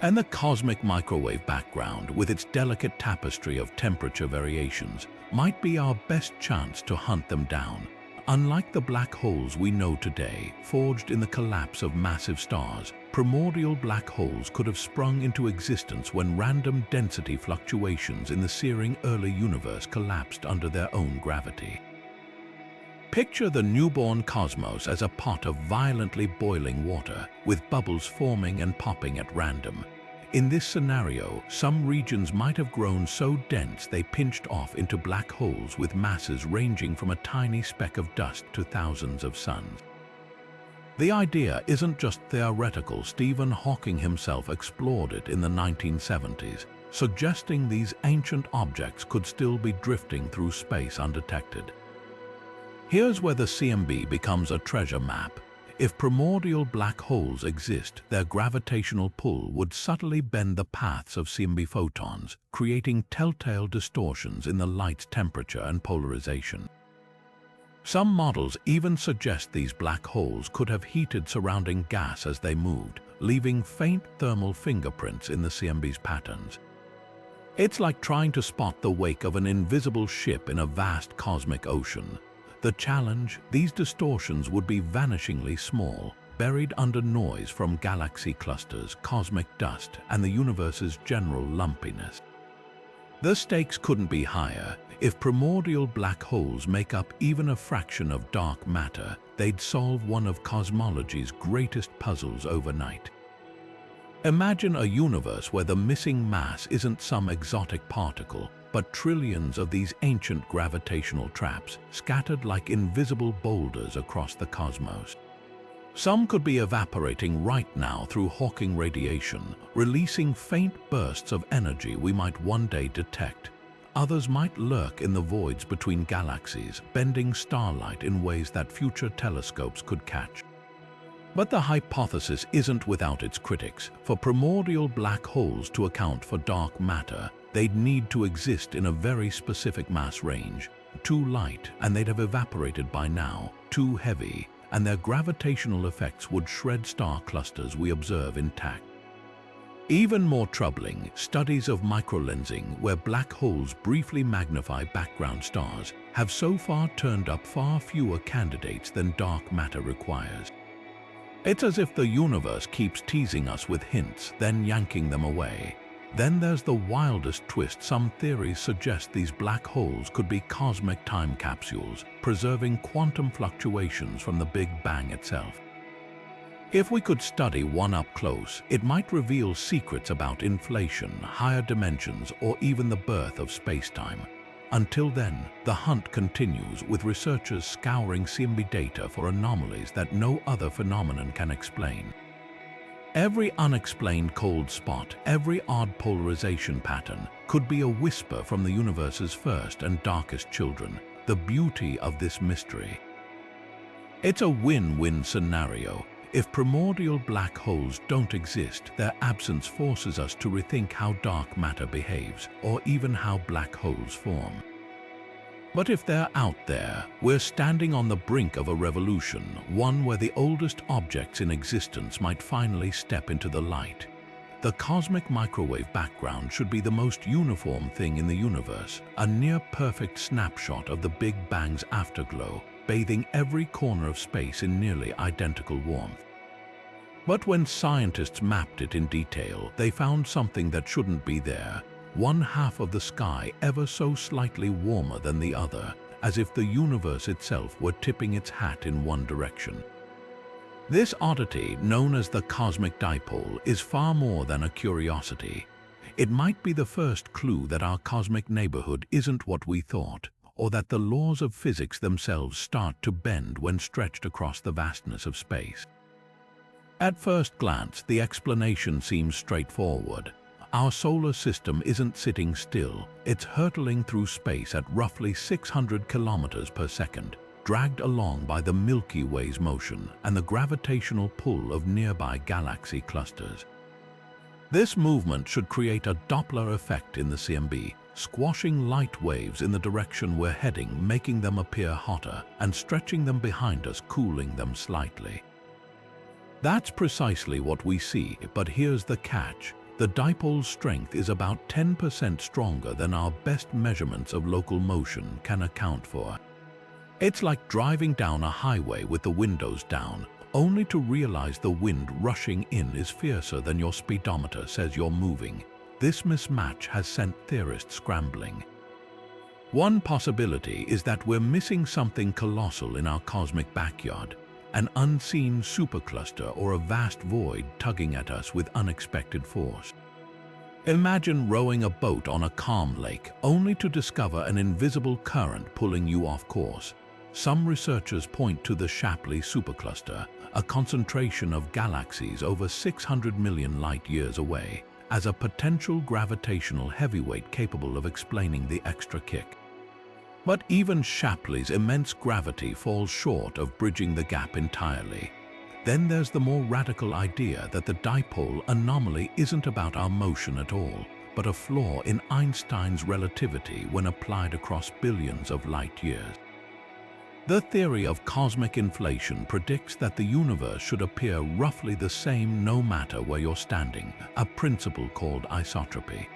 And the cosmic microwave background, with its delicate tapestry of temperature variations, might be our best chance to hunt them down. Unlike the black holes we know today, forged in the collapse of massive stars, primordial black holes could have sprung into existence when random density fluctuations in the searing early universe collapsed under their own gravity. Picture the newborn cosmos as a pot of violently boiling water, with bubbles forming and popping at random. In this scenario, some regions might have grown so dense they pinched off into black holes with masses ranging from a tiny speck of dust to thousands of suns. The idea isn't just theoretical. Stephen Hawking himself explored it in the 1970s, suggesting these ancient objects could still be drifting through space undetected. Here's where the CMB becomes a treasure map. If primordial black holes exist, their gravitational pull would subtly bend the paths of CMB photons, creating telltale distortions in the light's temperature and polarization. Some models even suggest these black holes could have heated surrounding gas as they moved, leaving faint thermal fingerprints in the CMB's patterns. It's like trying to spot the wake of an invisible ship in a vast cosmic ocean. The challenge: these distortions would be vanishingly small, buried under noise from galaxy clusters, cosmic dust, and the universe's general lumpiness. The stakes couldn't be higher. If primordial black holes make up even a fraction of dark matter, they'd solve one of cosmology's greatest puzzles overnight. Imagine a universe where the missing mass isn't some exotic particle, but trillions of these ancient gravitational traps scattered like invisible boulders across the cosmos. Some could be evaporating right now through Hawking radiation, releasing faint bursts of energy we might one day detect. Others might lurk in the voids between galaxies, bending starlight in ways that future telescopes could catch. But the hypothesis isn't without its critics. For primordial black holes to account for dark matter, they'd need to exist in a very specific mass range. Too light, and they'd have evaporated by now. Too heavy, and their gravitational effects would shred star clusters we observe intact. Even more troubling, studies of microlensing, where black holes briefly magnify background stars, have so far turned up far fewer candidates than dark matter requires. It's as if the universe keeps teasing us with hints, then yanking them away. Then there's the wildest twist. Some theories suggest these black holes could be cosmic time capsules, preserving quantum fluctuations from the Big Bang itself. If we could study one up close, it might reveal secrets about inflation, higher dimensions, or even the birth of space-time. Until then, the hunt continues, with researchers scouring CMB data for anomalies that no other phenomenon can explain. Every unexplained cold spot, every odd polarization pattern, could be a whisper from the universe's first and darkest children. The beauty of this mystery. It's a win-win scenario. If primordial black holes don't exist, their absence forces us to rethink how dark matter behaves, or even how black holes form. But if they're out there, we're standing on the brink of a revolution, one where the oldest objects in existence might finally step into the light. The cosmic microwave background should be the most uniform thing in the universe, a near-perfect snapshot of the Big Bang's afterglow, bathing every corner of space in nearly identical warmth. But when scientists mapped it in detail, they found something that shouldn't be there. One half of the sky ever so slightly warmer than the other, as if the universe itself were tipping its hat in one direction. This oddity, known as the cosmic dipole, is far more than a curiosity. It might be the first clue that our cosmic neighborhood isn't what we thought, or that the laws of physics themselves start to bend when stretched across the vastness of space. At first glance, the explanation seems straightforward. Our solar system isn't sitting still, it's hurtling through space at roughly 600 kilometers per second, dragged along by the Milky Way's motion and the gravitational pull of nearby galaxy clusters. This movement should create a Doppler effect in the CMB, squashing light waves in the direction we're heading, making them appear hotter, and stretching them behind us, cooling them slightly. That's precisely what we see, but here's the catch. The dipole's strength is about 10% stronger than our best measurements of local motion can account for. It's like driving down a highway with the windows down, only to realize the wind rushing in is fiercer than your speedometer says you're moving. This mismatch has sent theorists scrambling. One possibility is that we're missing something colossal in our cosmic backyard, an unseen supercluster or a vast void tugging at us with unexpected force. Imagine rowing a boat on a calm lake, only to discover an invisible current pulling you off course. Some researchers point to the Shapley supercluster, a concentration of galaxies over 600 million light-years away, as a potential gravitational heavyweight capable of explaining the extra kick. But even Shapley's immense gravity falls short of bridging the gap entirely. Then there's the more radical idea that the dipole anomaly isn't about our motion at all, but a flaw in Einstein's relativity when applied across billions of light-years. The theory of cosmic inflation predicts that the universe should appear roughly the same no matter where you're standing, a principle called isotropy.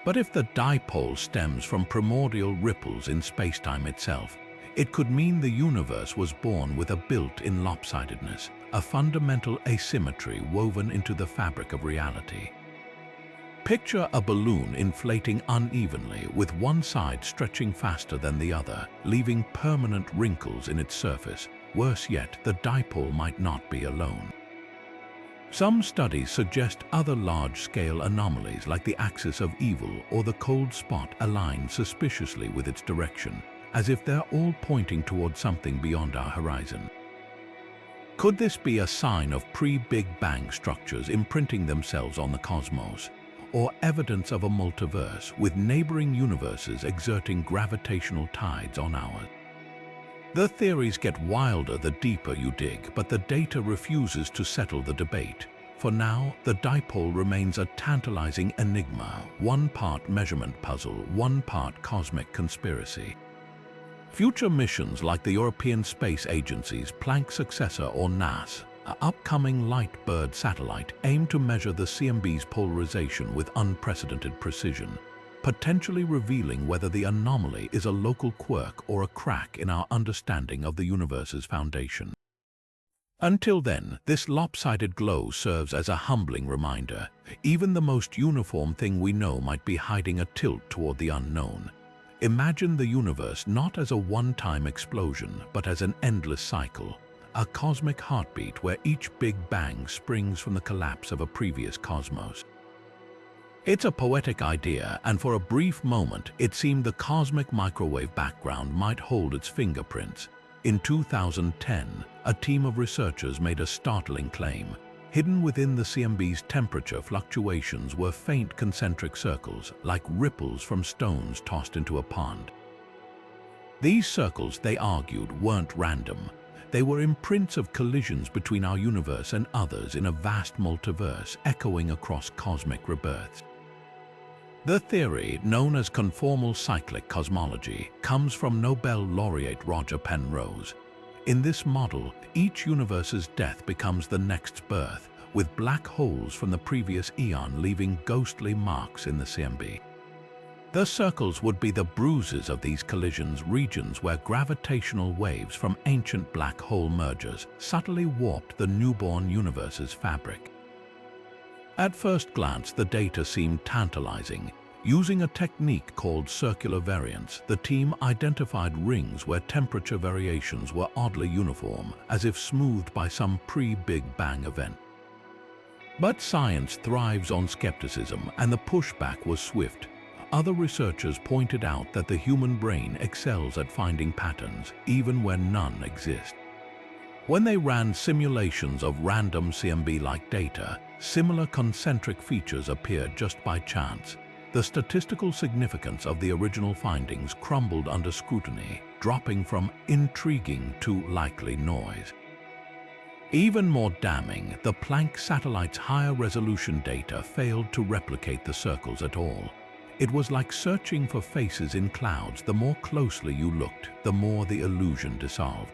But if the dipole stems from primordial ripples in spacetime itself, it could mean the universe was born with a built-in lopsidedness, a fundamental asymmetry woven into the fabric of reality. Picture a balloon inflating unevenly, with one side stretching faster than the other, leaving permanent wrinkles in its surface. Worse yet, the dipole might not be alone. Some studies suggest other large-scale anomalies like the axis of evil or the cold spot align suspiciously with its direction, as if they're all pointing toward something beyond our horizon. Could this be a sign of pre-Big Bang structures imprinting themselves on the cosmos, or evidence of a multiverse with neighboring universes exerting gravitational tides on ours? The theories get wilder the deeper you dig, but the data refuses to settle the debate. For now, the dipole remains a tantalizing enigma, one part measurement puzzle, one part cosmic conspiracy. Future missions like the European Space Agency's Planck successor or NASA's upcoming LightBird satellite aim to measure the CMB's polarization with unprecedented precision, potentially revealing whether the anomaly is a local quirk or a crack in our understanding of the universe's foundation. Until then, this lopsided glow serves as a humbling reminder. Even the most uniform thing we know might be hiding a tilt toward the unknown. Imagine the universe not as a one-time explosion, but as an endless cycle, a cosmic heartbeat where each Big Bang springs from the collapse of a previous cosmos. It's a poetic idea, and for a brief moment, it seemed the cosmic microwave background might hold its fingerprints. In 2010, a team of researchers made a startling claim. Hidden within the CMB's temperature fluctuations were faint concentric circles, like ripples from stones tossed into a pond. These circles, they argued, weren't random. They were imprints of collisions between our universe and others in a vast multiverse echoing across cosmic rebirths. The theory, known as conformal cyclic cosmology, comes from Nobel laureate Roger Penrose. In this model, each universe's death becomes the next's birth, with black holes from the previous eon leaving ghostly marks in the CMB. The circles would be the bruises of these collisions, regions where gravitational waves from ancient black hole mergers subtly warped the newborn universe's fabric. At first glance, the data seemed tantalizing. Using a technique called circular variance, the team identified rings where temperature variations were oddly uniform, as if smoothed by some pre-Big Bang event. But science thrives on skepticism, and the pushback was swift. Other researchers pointed out that the human brain excels at finding patterns, even when none exist. When they ran simulations of random CMB-like data, similar concentric features appeared just by chance. The statistical significance of the original findings crumbled under scrutiny, dropping from intriguing to likely noise. Even more damning, the Planck satellite's higher resolution data failed to replicate the circles at all. It was like searching for faces in clouds. The more closely you looked, the more the illusion dissolved.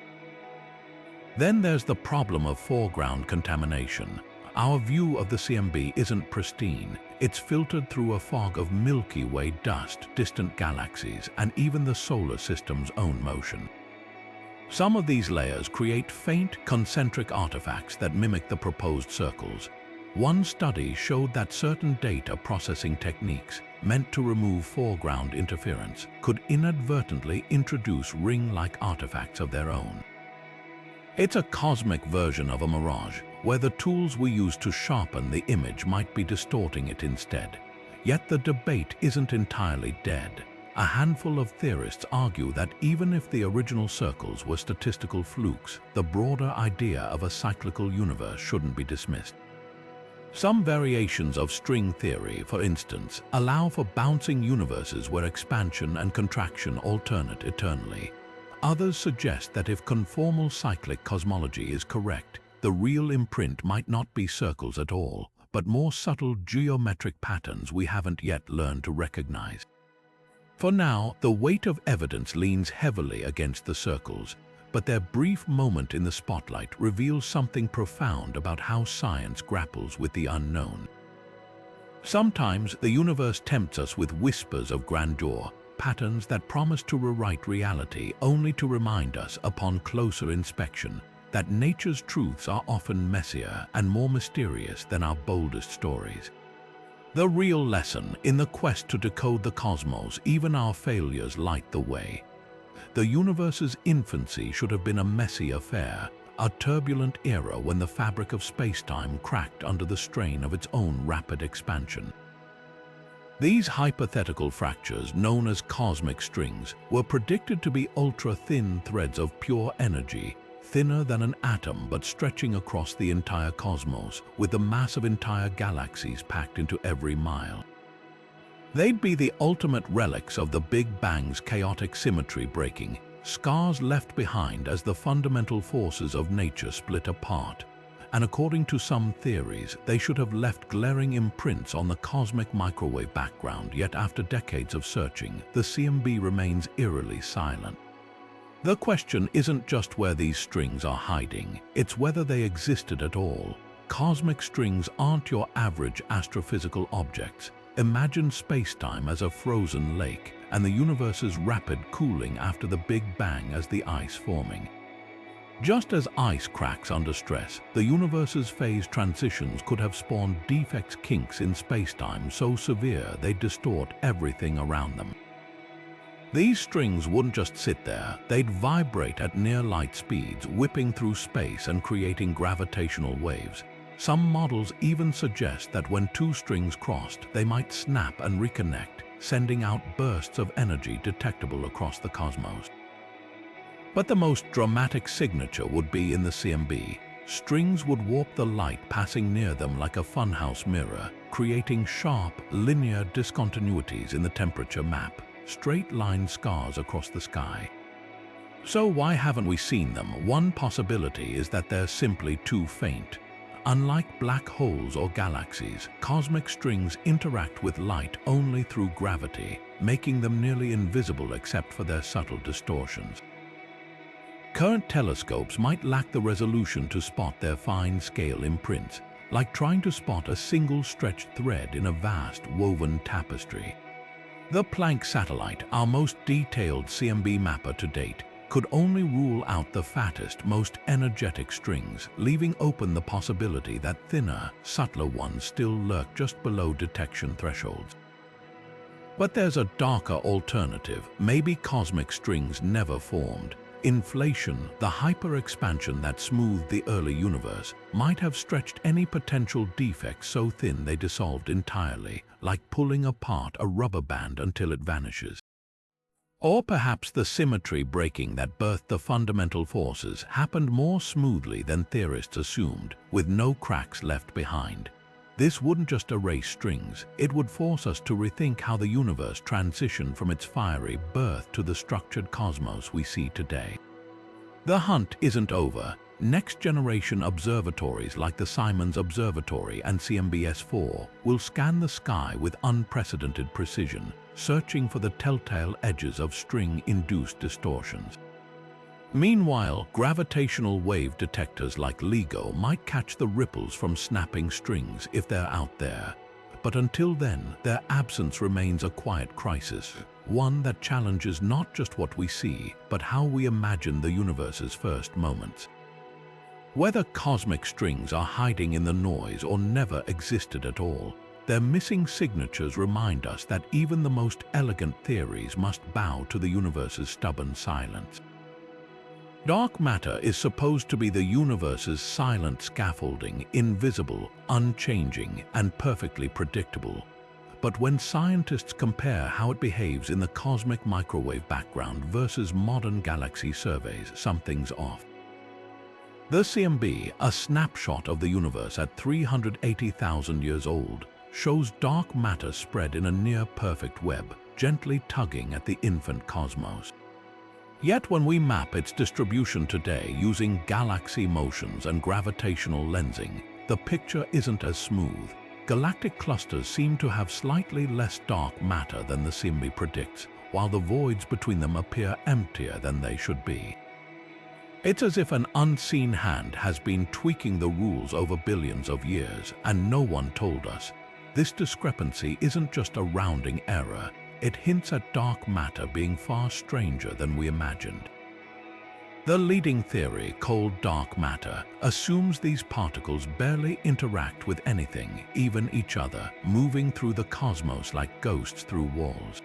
Then there's the problem of foreground contamination. Our view of the CMB isn't pristine. It's filtered through a fog of Milky Way dust, distant galaxies, and even the solar system's own motion. Some of these layers create faint, concentric artifacts that mimic the proposed circles. One study showed that certain data processing techniques, meant to remove foreground interference, could inadvertently introduce ring-like artifacts of their own. It's a cosmic version of a mirage, where the tools we use to sharpen the image might be distorting it instead. Yet the debate isn't entirely dead. A handful of theorists argue that even if the original circles were statistical flukes, the broader idea of a cyclical universe shouldn't be dismissed. Some variations of string theory, for instance, allow for bouncing universes where expansion and contraction alternate eternally. Others suggest that if conformal cyclic cosmology is correct, the real imprint might not be circles at all, but more subtle geometric patterns we haven't yet learned to recognize. For now, the weight of evidence leans heavily against the circles, but their brief moment in the spotlight reveals something profound about how science grapples with the unknown. Sometimes the universe tempts us with whispers of grandeur, patterns that promise to rewrite reality, only to remind us upon closer inspection that nature's truths are often messier and more mysterious than our boldest stories. The real lesson in the quest to decode the cosmos, even our failures light the way. The universe's infancy should have been a messy affair, a turbulent era when the fabric of space-time cracked under the strain of its own rapid expansion. These hypothetical fractures, known as cosmic strings, were predicted to be ultra-thin threads of pure energy, thinner than an atom but stretching across the entire cosmos, with the mass of entire galaxies packed into every mile. They'd be the ultimate relics of the Big Bang's chaotic symmetry breaking, scars left behind as the fundamental forces of nature split apart. And according to some theories, they should have left glaring imprints on the cosmic microwave background, yet after decades of searching, the CMB remains eerily silent. The question isn't just where these strings are hiding, it's whether they existed at all. Cosmic strings aren't your average astrophysical objects. Imagine space-time as a frozen lake, and the universe's rapid cooling after the Big Bang as the ice forming. Just as ice cracks under stress, the universe's phase transitions could have spawned defects, kinks in space-time so severe they'd distort everything around them. These strings wouldn't just sit there, they'd vibrate at near-light speeds, whipping through space and creating gravitational waves. Some models even suggest that when two strings crossed, they might snap and reconnect, sending out bursts of energy detectable across the cosmos. But the most dramatic signature would be in the CMB. Strings would warp the light passing near them like a funhouse mirror, creating sharp, linear discontinuities in the temperature map, straight-line scars across the sky. So why haven't we seen them? One possibility is that they're simply too faint. Unlike black holes or galaxies, cosmic strings interact with light only through gravity, making them nearly invisible except for their subtle distortions. Current telescopes might lack the resolution to spot their fine-scale imprints, like trying to spot a single stretched thread in a vast woven tapestry. The Planck satellite, our most detailed CMB mapper to date, could only rule out the fattest, most energetic strings, leaving open the possibility that thinner, subtler ones still lurk just below detection thresholds. But there's a darker alternative. Maybe cosmic strings never formed. Inflation, the hyper-expansion that smoothed the early universe, might have stretched any potential defects so thin they dissolved entirely, like pulling apart a rubber band until it vanishes. Or perhaps the symmetry breaking that birthed the fundamental forces happened more smoothly than theorists assumed, with no cracks left behind. This wouldn't just erase strings, it would force us to rethink how the universe transitioned from its fiery birth to the structured cosmos we see today. The hunt isn't over. Next-generation observatories like the Simons Observatory and CMBS-4 will scan the sky with unprecedented precision, searching for the telltale edges of string-induced distortions. Meanwhile, gravitational wave detectors like LIGO might catch the ripples from snapping strings if they're out there. But until then, their absence remains a quiet crisis, one that challenges not just what we see, but how we imagine the universe's first moments. Whether cosmic strings are hiding in the noise or never existed at all, their missing signatures remind us that even the most elegant theories must bow to the universe's stubborn silence. Dark matter is supposed to be the universe's silent scaffolding, invisible, unchanging, and perfectly predictable. But when scientists compare how it behaves in the cosmic microwave background versus modern galaxy surveys, something's off. The CMB, a snapshot of the universe at 380,000 years old, shows dark matter spread in a near-perfect web, gently tugging at the infant cosmos. Yet when we map its distribution today using galaxy motions and gravitational lensing, the picture isn't as smooth. Galactic clusters seem to have slightly less dark matter than the CMB predicts, while the voids between them appear emptier than they should be. It's as if an unseen hand has been tweaking the rules over billions of years, and no one told us. This discrepancy isn't just a rounding error. It hints at dark matter being far stranger than we imagined. The leading theory, called dark matter, assumes these particles barely interact with anything, even each other, moving through the cosmos like ghosts through walls.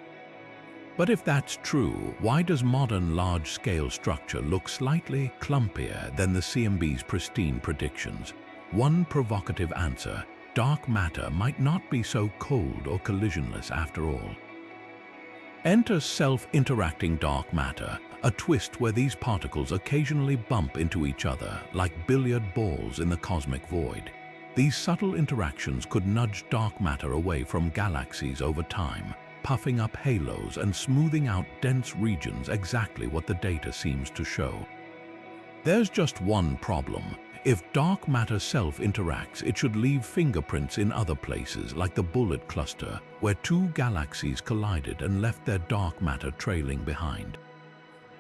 But if that's true, why does modern large-scale structure look slightly clumpier than the CMB's pristine predictions? One provocative answer: dark matter might not be so cold or collisionless after all. Enter self-interacting dark matter, a twist where these particles occasionally bump into each other like billiard balls in the cosmic void. These subtle interactions could nudge dark matter away from galaxies over time, puffing up halos and smoothing out dense regions, exactly what the data seems to show. There's just one problem. If dark matter self-interacts, it should leave fingerprints in other places, like the Bullet Cluster, where two galaxies collided and left their dark matter trailing behind.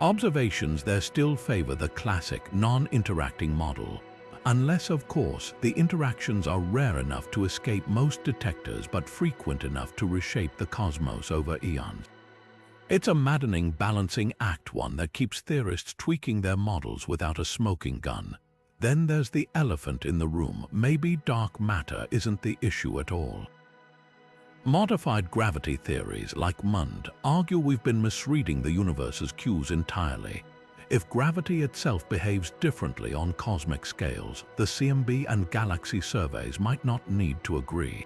Observations there still favor the classic non-interacting model, unless, of course, the interactions are rare enough to escape most detectors but frequent enough to reshape the cosmos over eons. It's a maddening balancing act, one that keeps theorists tweaking their models without a smoking gun. Then there's the elephant in the room. Maybe dark matter isn't the issue at all. Modified gravity theories like MUND argue we've been misreading the universe's cues entirely. If gravity itself behaves differently on cosmic scales, the CMB and galaxy surveys might not need to agree.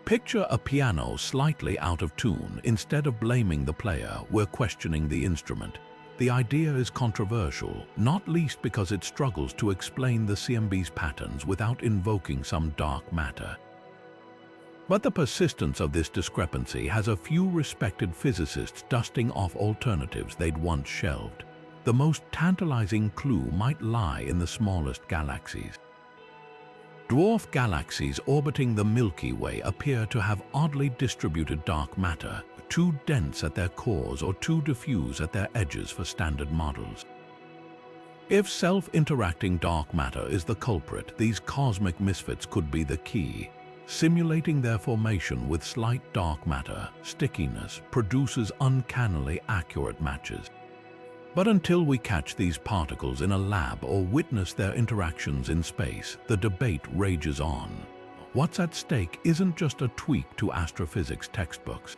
Picture a piano slightly out of tune. Instead of blaming the player, we're questioning the instrument. The idea is controversial, not least because it struggles to explain the CMB's patterns without invoking some dark matter. But the persistence of this discrepancy has a few respected physicists dusting off alternatives they'd once shelved. The most tantalizing clue might lie in the smallest galaxies. Dwarf galaxies orbiting the Milky Way appear to have oddly distributed dark matter, too dense at their cores or too diffuse at their edges for standard models. If self-interacting dark matter is the culprit, these cosmic misfits could be the key. Simulating their formation with slight dark matter stickiness produces uncannily accurate matches. But until we catch these particles in a lab or witness their interactions in space, the debate rages on. What's at stake isn't just a tweak to astrophysics textbooks.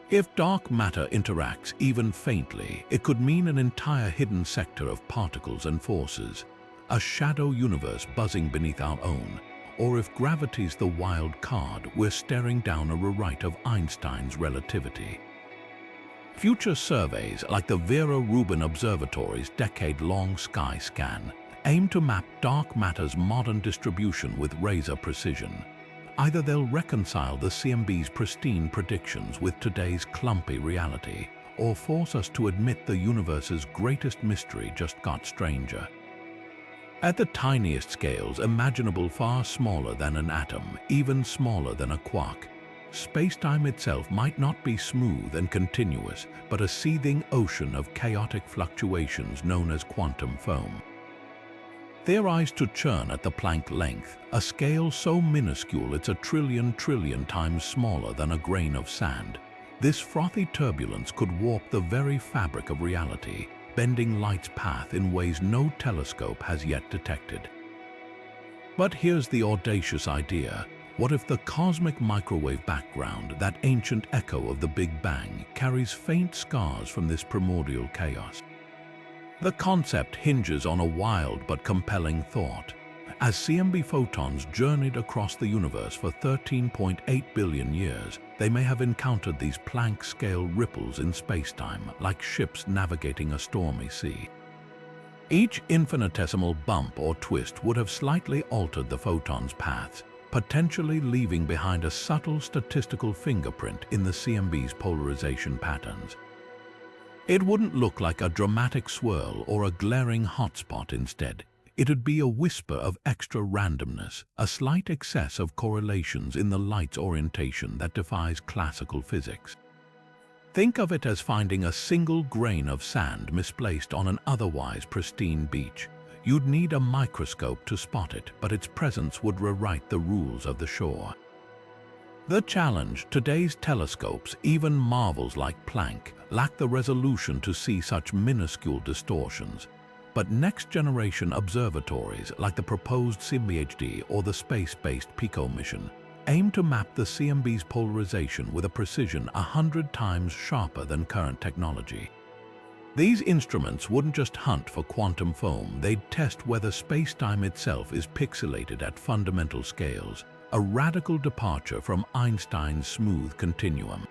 If dark matter interacts even faintly, it could mean an entire hidden sector of particles and forces, a shadow universe buzzing beneath our own. Or if gravity's the wild card, we're staring down a rewrite of Einstein's relativity. Future surveys like the Vera Rubin Observatory's decade-long sky scan aim to map dark matter's modern distribution with razor precision. Either they'll reconcile the CMB's pristine predictions with today's clumpy reality, or force us to admit the universe's greatest mystery just got stranger. At the tiniest scales imaginable, far smaller than an atom, even smaller than a quark, space-time itself might not be smooth and continuous, but a seething ocean of chaotic fluctuations known as quantum foam. Theorized to churn at the Planck length, a scale so minuscule it's a trillion times smaller than a grain of sand, this frothy turbulence could warp the very fabric of reality, bending light's path in ways no telescope has yet detected. But here's the audacious idea. What if the cosmic microwave background, that ancient echo of the Big Bang, carries faint scars from this primordial chaos? The concept hinges on a wild but compelling thought. As CMB photons journeyed across the universe for 13.8 billion years, they may have encountered these Planck-scale ripples in spacetime, like ships navigating a stormy sea. Each infinitesimal bump or twist would have slightly altered the photon's paths, potentially leaving behind a subtle statistical fingerprint in the CMB's polarization patterns. It wouldn't look like a dramatic swirl or a glaring hotspot instead. It'd be a whisper of extra randomness, a slight excess of correlations in the light's orientation that defies classical physics. Think of it as finding a single grain of sand misplaced on an otherwise pristine beach. You'd need a microscope to spot it, but its presence would rewrite the rules of the shore. The challenge: today's telescopes, even marvels like Planck, lack the resolution to see such minuscule distortions. But next-generation observatories like the proposed CMB-HD or the space-based PICO mission aim to map the CMB's polarization with a precision 100 times sharper than current technology. These instruments wouldn't just hunt for quantum foam, they'd test whether space-time itself is pixelated at fundamental scales, a radical departure from Einstein's smooth continuum.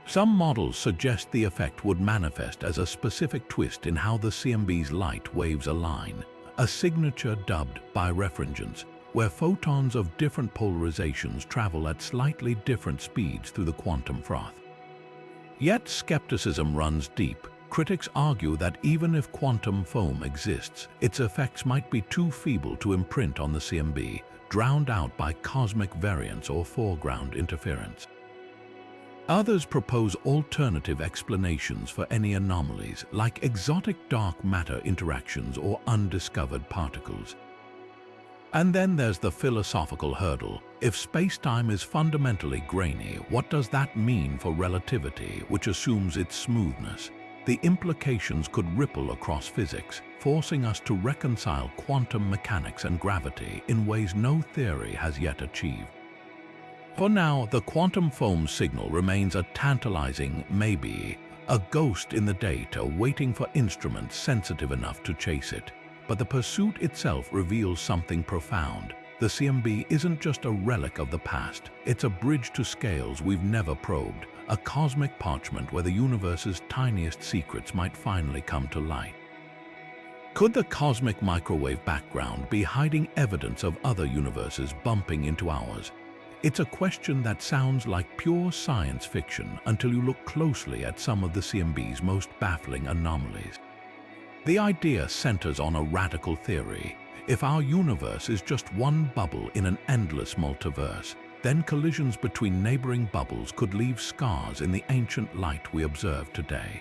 Some models suggest the effect would manifest as a specific twist in how the CMB's light waves align, a signature dubbed birefringence, where photons of different polarizations travel at slightly different speeds through the quantum froth. Yet skepticism runs deep. Critics argue that even if quantum foam exists, its effects might be too feeble to imprint on the CMB, drowned out by cosmic variance or foreground interference. Others propose alternative explanations for any anomalies, like exotic dark matter interactions or undiscovered particles. And then there's the philosophical hurdle. If space-time is fundamentally grainy, what does that mean for relativity, which assumes its smoothness? The implications could ripple across physics, forcing us to reconcile quantum mechanics and gravity in ways no theory has yet achieved. For now, the quantum foam signal remains a tantalizing maybe, a ghost in the data waiting for instruments sensitive enough to chase it. But the pursuit itself reveals something profound. The CMB isn't just a relic of the past, it's a bridge to scales we've never probed, a cosmic parchment where the universe's tiniest secrets might finally come to light. Could the cosmic microwave background be hiding evidence of other universes bumping into ours? It's a question that sounds like pure science fiction until you look closely at some of the CMB's most baffling anomalies. The idea centers on a radical theory. If our universe is just one bubble in an endless multiverse, then collisions between neighboring bubbles could leave scars in the ancient light we observe today.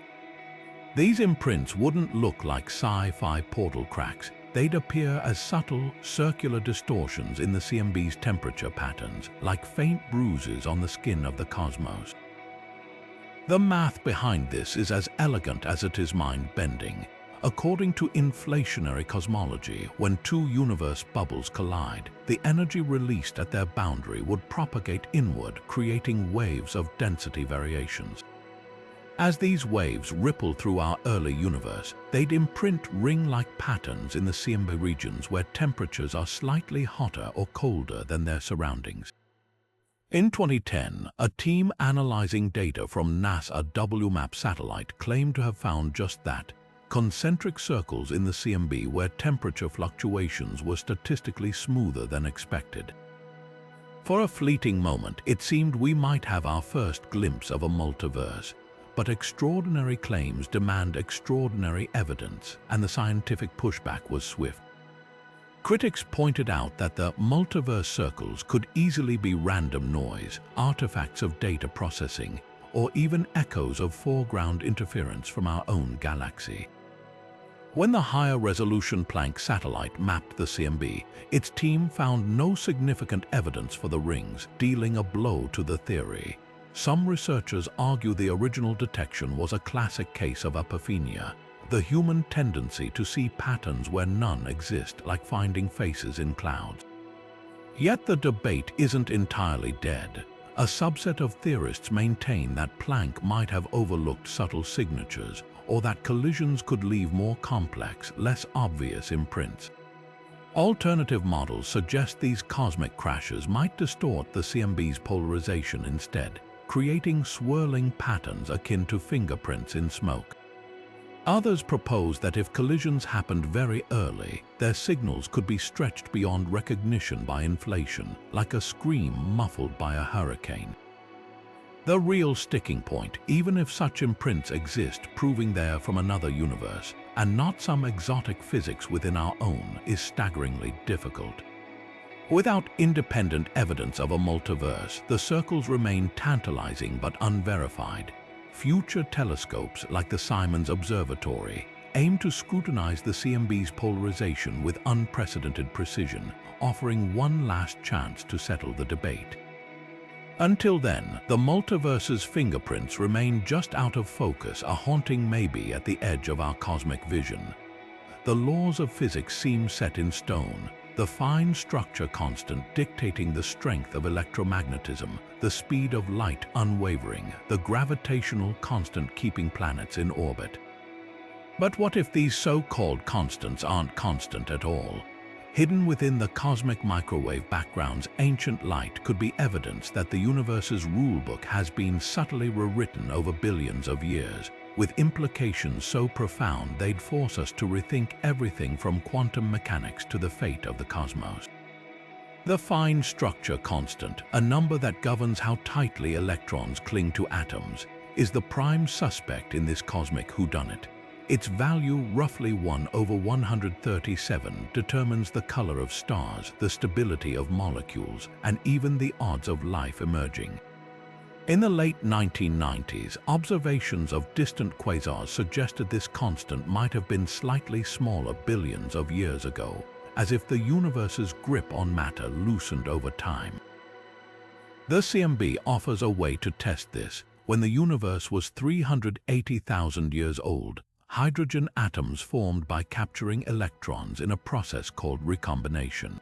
These imprints wouldn't look like sci-fi portal cracks. they'd appear as subtle, circular distortions in the CMB's temperature patterns, like faint bruises on the skin of the cosmos. The math behind this is as elegant as it is mind-bending. According to inflationary cosmology, when two universe bubbles collide, the energy released at their boundary would propagate inward, creating waves of density variations. As these waves ripple through our early universe, they'd imprint ring-like patterns in the CMB regions where temperatures are slightly hotter or colder than their surroundings. In 2010, a team analyzing data from NASA WMAP satellite claimed to have found just that: concentric circles in the CMB where temperature fluctuations were statistically smoother than expected. For a fleeting moment, it seemed we might have our first glimpse of a multiverse, but extraordinary claims demand extraordinary evidence, and the scientific pushback was swift. Critics pointed out that the multiverse circles could easily be random noise, artifacts of data processing, or even echoes of foreground interference from our own galaxy. When the higher resolution Planck satellite mapped the CMB, its team found no significant evidence for the rings, dealing a blow to the theory. Some researchers argue the original detection was a classic case of apophenia, the human tendency to see patterns where none exist, like finding faces in clouds. Yet the debate isn't entirely dead. A subset of theorists maintain that Planck might have overlooked subtle signatures, or that collisions could leave more complex, less obvious imprints. Alternative models suggest these cosmic crashes might distort the CMB's polarization instead, creating swirling patterns akin to fingerprints in smoke. Others propose that if collisions happened very early, their signals could be stretched beyond recognition by inflation, like a scream muffled by a hurricane. The real sticking point, even if such imprints exist proving they're from another universe, and not some exotic physics within our own, is staggeringly difficult. Without independent evidence of a multiverse, the circles remain tantalizing but unverified. Future telescopes, like the Simons Observatory, aim to scrutinize the CMB's polarization with unprecedented precision, offering one last chance to settle the debate. Until then, the multiverse's fingerprints remain just out of focus, a haunting maybe at the edge of our cosmic vision. The laws of physics seem set in stone, the fine structure constant dictating the strength of electromagnetism, the speed of light unwavering, the gravitational constant keeping planets in orbit. But what if these so-called constants aren't constant at all? Hidden within the cosmic microwave background's ancient light could be evidence that the universe's rulebook has been subtly rewritten over billions of years, with implications so profound they'd force us to rethink everything from quantum mechanics to the fate of the cosmos. The fine structure constant, a number that governs how tightly electrons cling to atoms, is the prime suspect in this cosmic whodunit. Its value, roughly 1/137, determines the color of stars, the stability of molecules, and even the odds of life emerging. In the late 1990s, observations of distant quasars suggested this constant might have been slightly smaller billions of years ago, as if the universe's grip on matter loosened over time. The CMB offers a way to test this. When the universe was 380,000 years old, hydrogen atoms formed by capturing electrons in a process called recombination.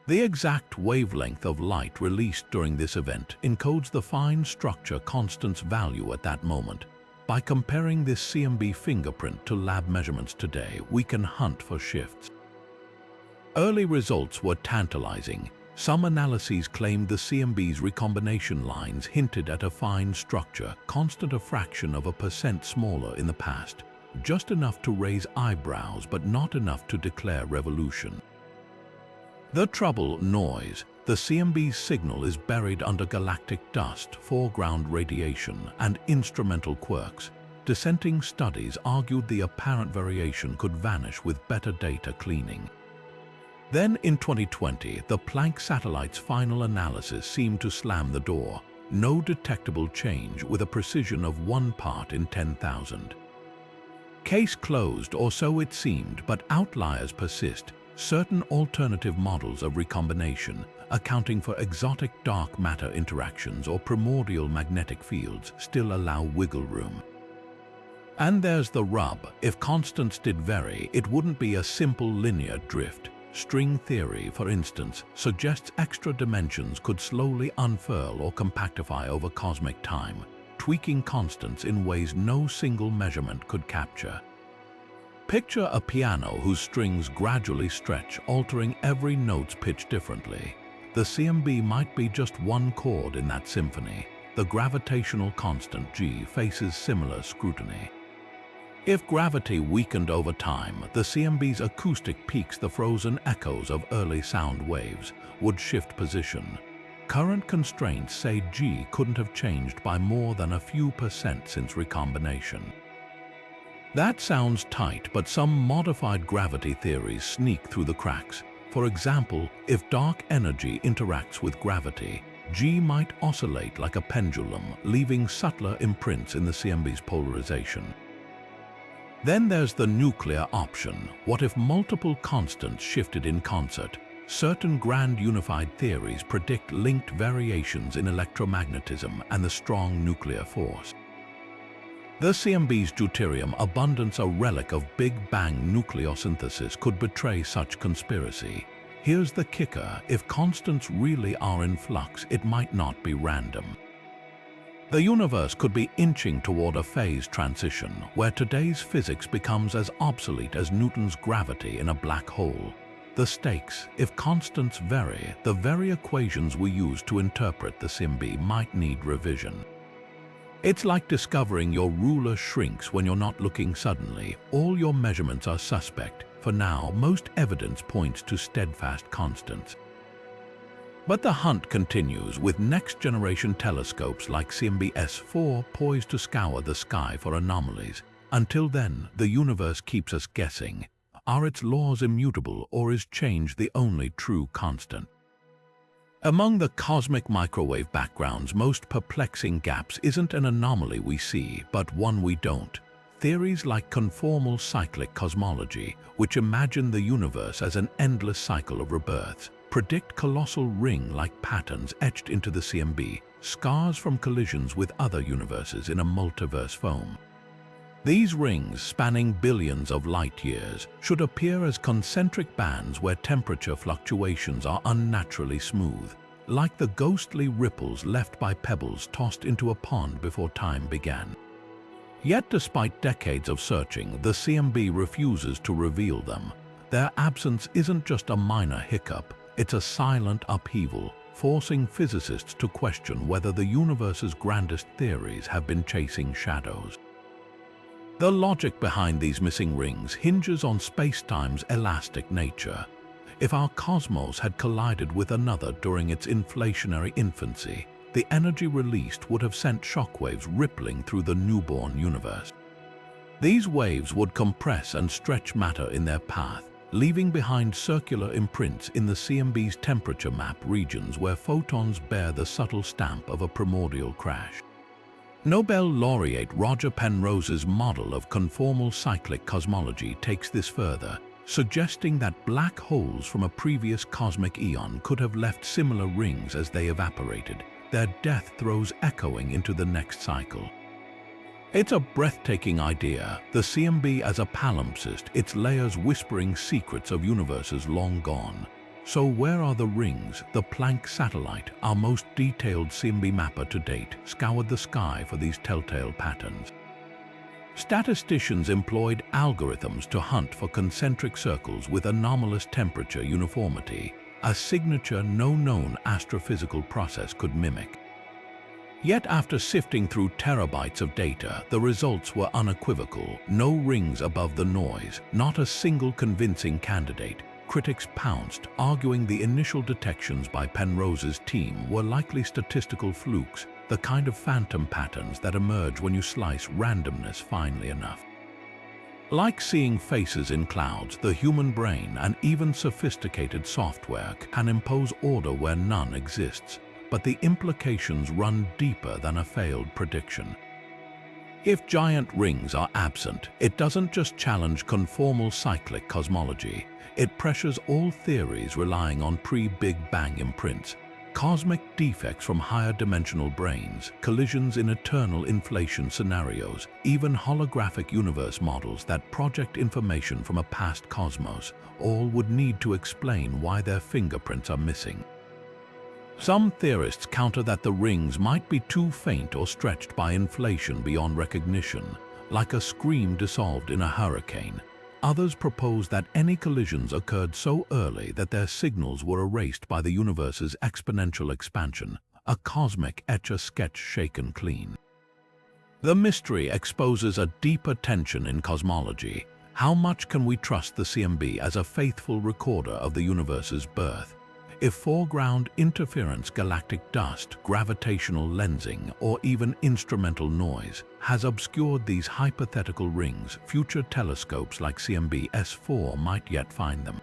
The exact wavelength of light released during this event encodes the fine structure constant's value at that moment. By comparing this CMB fingerprint to lab measurements today, we can hunt for shifts. Early results were tantalizing. Some analyses claimed the CMB's recombination lines hinted at a fine structure, constant a fraction of a percent smaller in the past, just enough to raise eyebrows but not enough to declare revolution. The trouble: noise. The CMB's signal is buried under galactic dust, foreground radiation, and instrumental quirks. Dissenting studies argued the apparent variation could vanish with better data cleaning. Then in 2020, the Planck satellite's final analysis seemed to slam the door. No detectable change, with a precision of 1 part in 10,000. Case closed, or so it seemed, but outliers persist. Certain alternative models of recombination, accounting for exotic dark matter interactions or primordial magnetic fields, still allow wiggle room. And there's the rub. If constants did vary, it wouldn't be a simple linear drift. String theory, for instance, suggests extra dimensions could slowly unfurl or compactify over cosmic time, tweaking constants in ways no single measurement could capture. Picture a piano whose strings gradually stretch, altering every note's pitch differently. The CMB might be just one chord in that symphony. The gravitational constant G faces similar scrutiny. If gravity weakened over time, the CMB's acoustic peaks, the frozen echoes of early sound waves, would shift position. Current constraints say G couldn't have changed by more than a few percent since recombination. That sounds tight, but some modified gravity theories sneak through the cracks. For example, if dark energy interacts with gravity, G might oscillate like a pendulum, leaving subtler imprints in the CMB's polarization. Then there's the nuclear option. What if multiple constants shifted in concert? Certain grand unified theories predict linked variations in electromagnetism and the strong nuclear force. The CMB's deuterium abundance, a relic of Big Bang nucleosynthesis, could betray such conspiracy. Here's the kicker: if constants really are in flux, it might not be random. The universe could be inching toward a phase transition where today's physics becomes as obsolete as Newton's gravity in a black hole. The stakes: if constants vary, the very equations we use to interpret the CMB might need revision. It's like discovering your ruler shrinks when you're not looking. Suddenly, all your measurements are suspect. For now, most evidence points to steadfast constants. But the hunt continues, with next-generation telescopes like CMB S4 poised to scour the sky for anomalies. Until then, the universe keeps us guessing. Are its laws immutable, or is change the only true constant? Among the cosmic microwave background's most perplexing gaps isn't an anomaly we see, but one we don't. Theories like conformal cyclic cosmology, which imagine the universe as an endless cycle of rebirths, predict colossal ring-like patterns etched into the CMB, scars from collisions with other universes in a multiverse foam. These rings, spanning billions of light-years, should appear as concentric bands where temperature fluctuations are unnaturally smooth, like the ghostly ripples left by pebbles tossed into a pond before time began. Yet despite decades of searching, the CMB refuses to reveal them. Their absence isn't just a minor hiccup, it's a silent upheaval, forcing physicists to question whether the universe's grandest theories have been chasing shadows. The logic behind these missing rings hinges on space-time's elastic nature. If our cosmos had collided with another during its inflationary infancy, the energy released would have sent shockwaves rippling through the newborn universe. These waves would compress and stretch matter in their path, leaving behind circular imprints in the CMB's temperature map regions where photons bear the subtle stamp of a primordial crash. Nobel laureate Roger Penrose's model of conformal cyclic cosmology takes this further, suggesting that black holes from a previous cosmic eon could have left similar rings as they evaporated, their death throes echoing into the next cycle. It's a breathtaking idea, the CMB as a palimpsest, its layers whispering secrets of universes long gone. So where are the rings? The Planck satellite, our most detailed CMB mapper to date, scoured the sky for these telltale patterns. Statisticians employed algorithms to hunt for concentric circles with anomalous temperature uniformity, a signature no known astrophysical process could mimic. Yet after sifting through terabytes of data, the results were unequivocal. No rings above the noise, not a single convincing candidate. Critics pounced, arguing the initial detections by Penrose's team were likely statistical flukes, the kind of phantom patterns that emerge when you slice randomness finely enough. Like seeing faces in clouds, the human brain and even sophisticated software can impose order where none exists, but the implications run deeper than a failed prediction. If giant rings are absent, it doesn't just challenge conformal cyclic cosmology, it pressures all theories relying on pre-Big Bang imprints. Cosmic defects from higher dimensional brains, collisions in eternal inflation scenarios, even holographic universe models that project information from a past cosmos, all would need to explain why their fingerprints are missing. Some theorists counter that the rings might be too faint or stretched by inflation beyond recognition, like a scream dissolved in a hurricane. Others propose that any collisions occurred so early that their signals were erased by the universe's exponential expansion, a cosmic etch-a-sketch shaken clean. The mystery exposes a deeper tension in cosmology. How much can we trust the CMB as a faithful recorder of the universe's birth? If foreground interference, galactic dust, gravitational lensing, or even instrumental noise has obscured these hypothetical rings, future telescopes like CMB S4 might yet find them.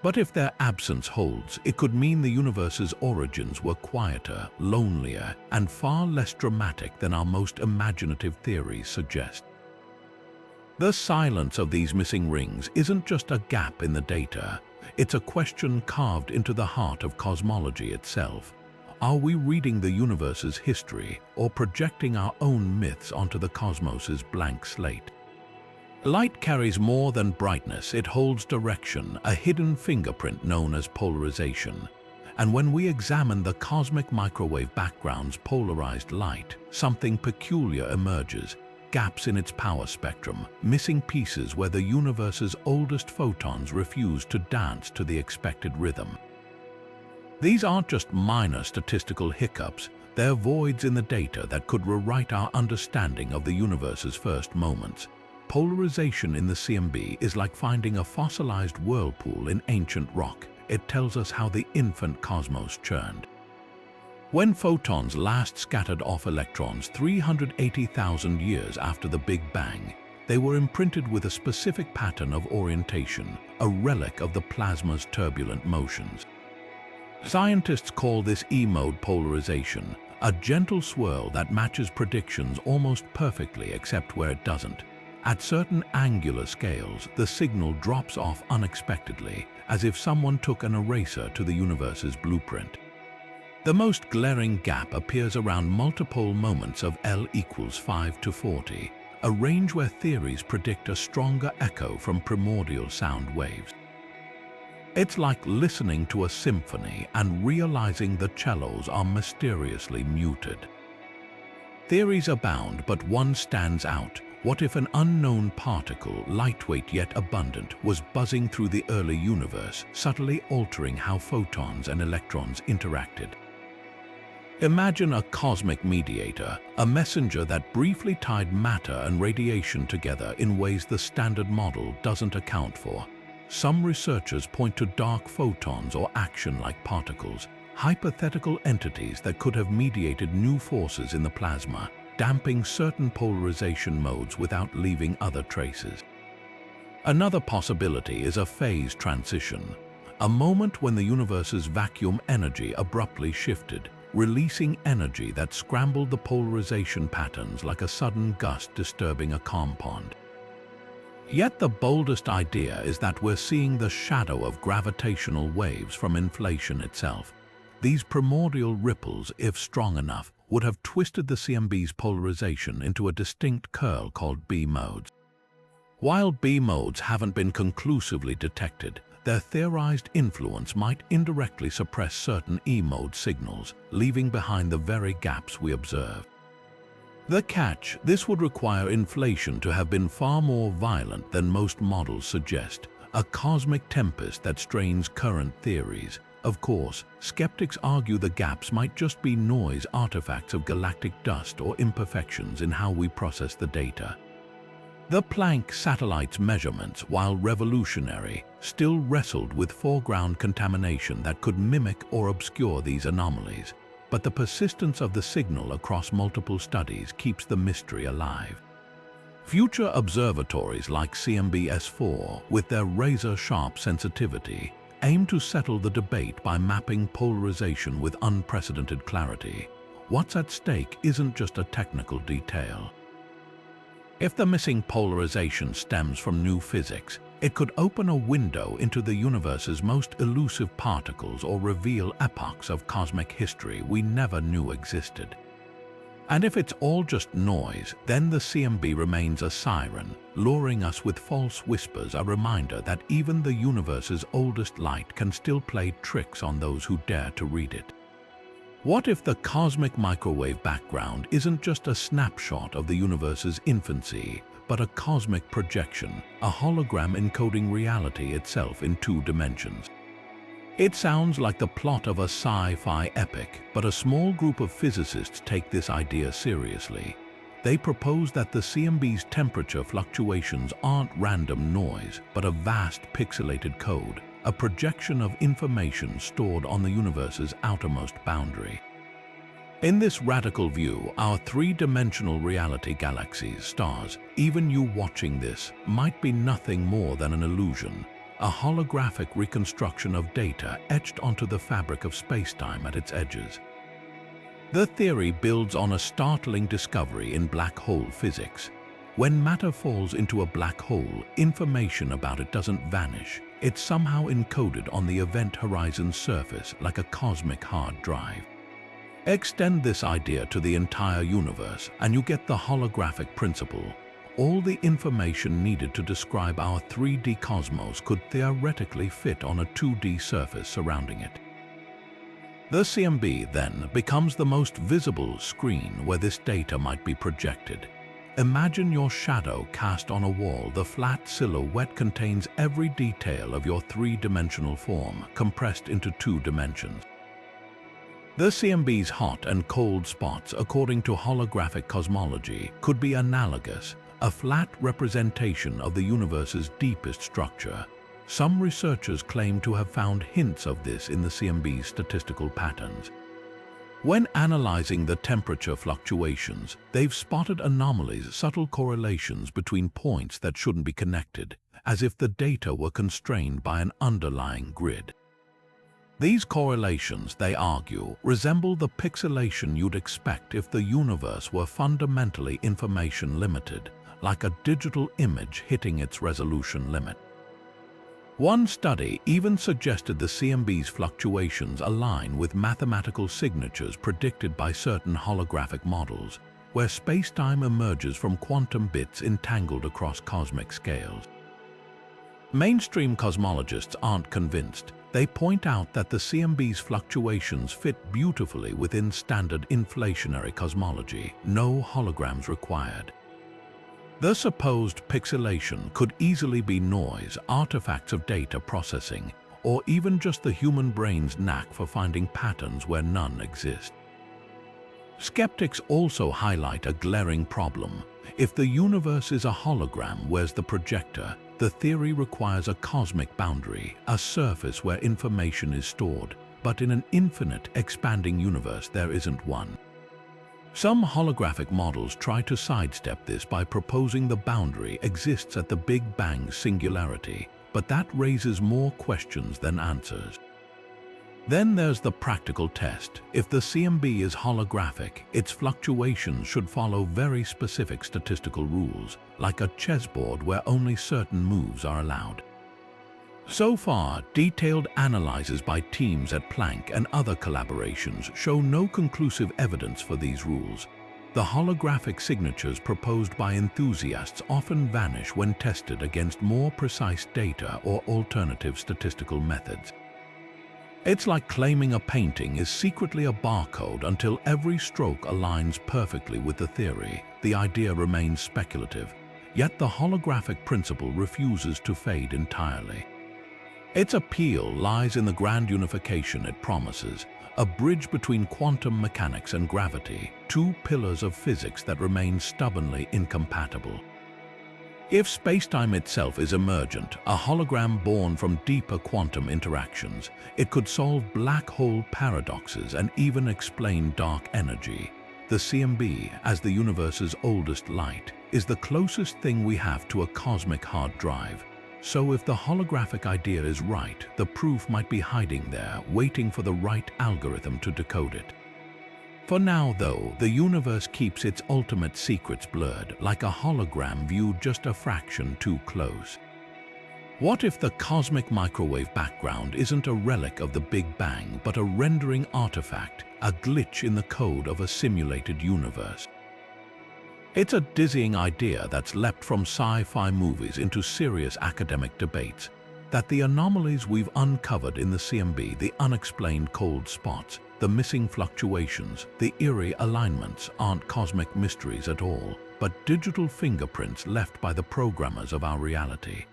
But if their absence holds, it could mean the universe's origins were quieter, lonelier, and far less dramatic than our most imaginative theories suggest. The silence of these missing rings isn't just a gap in the data. It's a question carved into the heart of cosmology itself. Are we reading the universe's history or projecting our own myths onto the cosmos's blank slate? Light carries more than brightness, it holds direction, a hidden fingerprint known as polarization. And when we examine the cosmic microwave background's polarized light, something peculiar emerges. Gaps in its power spectrum, missing pieces where the universe's oldest photons refuse to dance to the expected rhythm. These aren't just minor statistical hiccups, they're voids in the data that could rewrite our understanding of the universe's first moments. Polarization in the CMB is like finding a fossilized whirlpool in ancient rock. It tells us how the infant cosmos churned. When photons last scattered off electrons 380,000 years after the Big Bang, they were imprinted with a specific pattern of orientation, a relic of the plasma's turbulent motions. Scientists call this E-mode polarization, a gentle swirl that matches predictions almost perfectly except where it doesn't. At certain angular scales, the signal drops off unexpectedly, as if someone took an eraser to the universe's blueprint. The most glaring gap appears around multipole moments of L equals 5 to 40, a range where theories predict a stronger echo from primordial sound waves. It's like listening to a symphony and realizing the cellos are mysteriously muted. Theories abound, but one stands out. What if an unknown particle, lightweight yet abundant, was buzzing through the early universe, subtly altering how photons and electrons interacted? Imagine a cosmic mediator, a messenger that briefly tied matter and radiation together in ways the standard model doesn't account for. Some researchers point to dark photons or action-like particles, hypothetical entities that could have mediated new forces in the plasma, damping certain polarization modes without leaving other traces. Another possibility is a phase transition, a moment when the universe's vacuum energy abruptly shifted, releasing energy that scrambled the polarization patterns like a sudden gust disturbing a calm pond. Yet the boldest idea is that we're seeing the shadow of gravitational waves from inflation itself. These primordial ripples, if strong enough, would have twisted the CMB's polarization into a distinct curl called B-modes. While B-modes haven't been conclusively detected, their theorized influence might indirectly suppress certain E-mode signals, leaving behind the very gaps we observe. The catch: this would require inflation to have been far more violent than most models suggest, a cosmic tempest that strains current theories. Of course, skeptics argue the gaps might just be noise artifacts of galactic dust or imperfections in how we process the data. The Planck satellite's measurements, while revolutionary, still wrestled with foreground contamination that could mimic or obscure these anomalies. But the persistence of the signal across multiple studies keeps the mystery alive. Future observatories like CMB-S4, with their razor-sharp sensitivity, aim to settle the debate by mapping polarization with unprecedented clarity. What's at stake isn't just a technical detail. If the missing polarization stems from new physics, it could open a window into the universe's most elusive particles or reveal epochs of cosmic history we never knew existed. And if it's all just noise, then the CMB remains a siren, luring us with false whispers, a reminder that even the universe's oldest light can still play tricks on those who dare to read it. What if the cosmic microwave background isn't just a snapshot of the universe's infancy, but a cosmic projection, a hologram encoding reality itself in 2 dimensions? It sounds like the plot of a sci-fi epic, but a small group of physicists take this idea seriously. They propose that the CMB's temperature fluctuations aren't random noise, but a vast pixelated code, a projection of information stored on the universe's outermost boundary. In this radical view, our 3-dimensional reality galaxies, stars, even you watching this, might be nothing more than an illusion, a holographic reconstruction of data etched onto the fabric of spacetime at its edges. The theory builds on a startling discovery in black hole physics. When matter falls into a black hole, information about it doesn't vanish. It's somehow encoded on the event horizon's surface like a cosmic hard drive. Extend this idea to the entire universe, and you get the holographic principle. All the information needed to describe our 3D cosmos could theoretically fit on a 2D surface surrounding it. The CMB, then, becomes the most visible screen where this data might be projected. Imagine your shadow cast on a wall. The flat silhouette contains every detail of your 3-dimensional form, compressed into 2 dimensions. The CMB's hot and cold spots, according to holographic cosmology, could be analogous, a flat representation of the universe's deepest structure. Some researchers claim to have found hints of this in the CMB's statistical patterns. When analyzing the temperature fluctuations, they've spotted anomalies, subtle correlations between points that shouldn't be connected, as if the data were constrained by an underlying grid. These correlations, they argue, resemble the pixelation you'd expect if the universe were fundamentally information limited, like a digital image hitting its resolution limit. One study even suggested the CMB's fluctuations align with mathematical signatures predicted by certain holographic models, where spacetime emerges from quantum bits entangled across cosmic scales. Mainstream cosmologists aren't convinced. They point out that the CMB's fluctuations fit beautifully within standard inflationary cosmology, no holograms required. The supposed pixelation could easily be noise, artifacts of data processing, or even just the human brain's knack for finding patterns where none exist. Skeptics also highlight a glaring problem. If the universe is a hologram, where's the projector? The theory requires a cosmic boundary, a surface where information is stored, but in an infinite, expanding universe there isn't one. Some holographic models try to sidestep this by proposing the boundary exists at the Big Bang's singularity, but that raises more questions than answers. Then there's the practical test. If the CMB is holographic, its fluctuations should follow very specific statistical rules, like a chessboard where only certain moves are allowed. So far, detailed analyses by teams at Planck and other collaborations show no conclusive evidence for these rules. The holographic signatures proposed by enthusiasts often vanish when tested against more precise data or alternative statistical methods. It's like claiming a painting is secretly a barcode until every stroke aligns perfectly with the theory. The idea remains speculative, yet the holographic principle refuses to fade entirely. Its appeal lies in the grand unification it promises, a bridge between quantum mechanics and gravity, 2 pillars of physics that remain stubbornly incompatible. If spacetime itself is emergent, a hologram born from deeper quantum interactions, it could solve black hole paradoxes and even explain dark energy. The CMB, as the universe's oldest light, is the closest thing we have to a cosmic hard drive. So if the holographic idea is right, the proof might be hiding there, waiting for the right algorithm to decode it. For now, though, the universe keeps its ultimate secrets blurred, like a hologram viewed just a fraction too close. What if the cosmic microwave background isn't a relic of the Big Bang, but a rendering artifact, a glitch in the code of a simulated universe? It's a dizzying idea that's leapt from sci-fi movies into serious academic debates, that the anomalies we've uncovered in the CMB, the unexplained cold spots, the missing fluctuations, the eerie alignments, aren't cosmic mysteries at all, but digital fingerprints left by the programmers of our reality.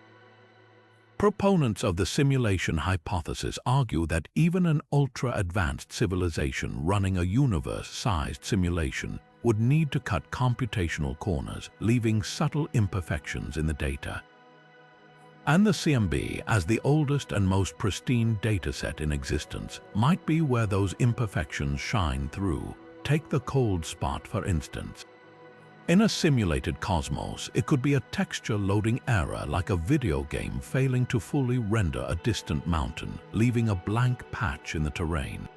Proponents of the simulation hypothesis argue that even an ultra-advanced civilization running a universe-sized simulation would need to cut computational corners, leaving subtle imperfections in the data. And the CMB, as the oldest and most pristine dataset in existence, might be where those imperfections shine through. Take the cold spot, for instance. In a simulated cosmos, it could be a texture loading error, like a video game failing to fully render a distant mountain, leaving a blank patch in the terrain.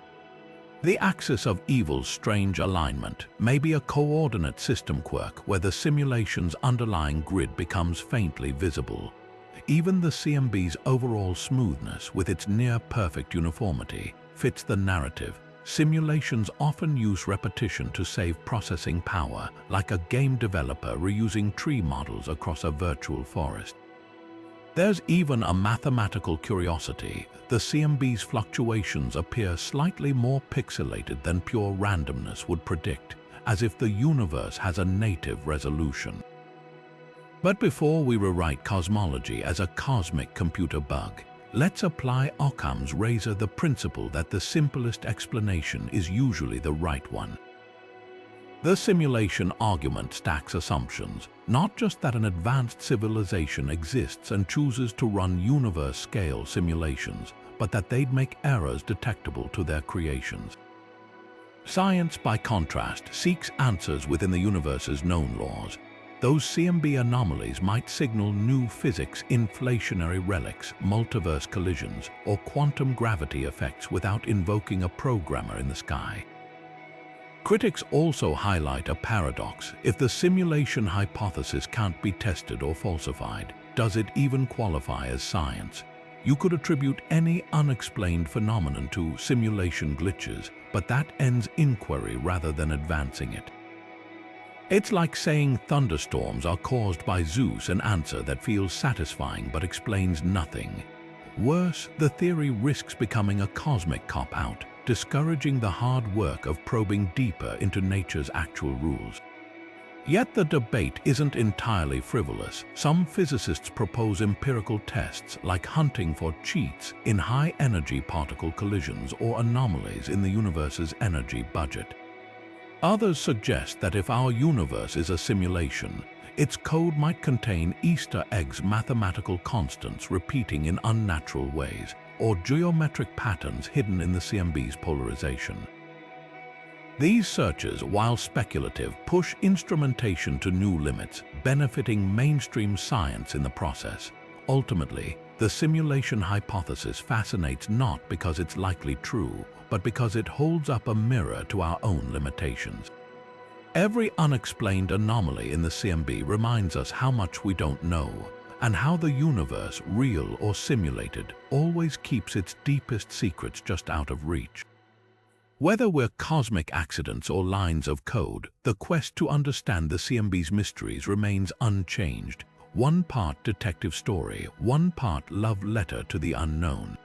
The axis of evil's strange alignment may be a coordinate system quirk where the simulation's underlying grid becomes faintly visible. Even the CMB's overall smoothness, with its near-perfect uniformity, fits the narrative. Simulations often use repetition to save processing power, like a game developer reusing tree models across a virtual forest. There's even a mathematical curiosity. The CMB's fluctuations appear slightly more pixelated than pure randomness would predict, as if the universe has a native resolution. But before we rewrite cosmology as a cosmic computer bug, let's apply Occam's razor, the principle that the simplest explanation is usually the right one. The simulation argument stacks assumptions, not just that an advanced civilization exists and chooses to run universe-scale simulations, but that they'd make errors detectable to their creations. Science, by contrast, seeks answers within the universe's known laws. Those CMB anomalies might signal new physics, inflationary relics, multiverse collisions, or quantum gravity effects without invoking a programmer in the sky. Critics also highlight a paradox. If the simulation hypothesis can't be tested or falsified, does it even qualify as science? You could attribute any unexplained phenomenon to simulation glitches, but that ends inquiry rather than advancing it. It's like saying thunderstorms are caused by Zeus, an answer that feels satisfying but explains nothing. Worse, the theory risks becoming a cosmic cop-out, discouraging the hard work of probing deeper into nature's actual rules. Yet the debate isn't entirely frivolous. Some physicists propose empirical tests, like hunting for cheats in high-energy particle collisions or anomalies in the universe's energy budget. Others suggest that if our universe is a simulation, its code might contain Easter eggs, mathematical constants repeating in unnatural ways, or geometric patterns hidden in the CMB's polarization. These searches, while speculative, push instrumentation to new limits, benefiting mainstream science in the process. Ultimately, the simulation hypothesis fascinates not because it's likely true, but because it holds up a mirror to our own limitations. Every unexplained anomaly in the CMB reminds us how much we don't know, and how the universe, real or simulated, always keeps its deepest secrets just out of reach. Whether we're cosmic accidents or lines of code, the quest to understand the CMB's mysteries remains unchanged. One part detective story, one part love letter to the unknown.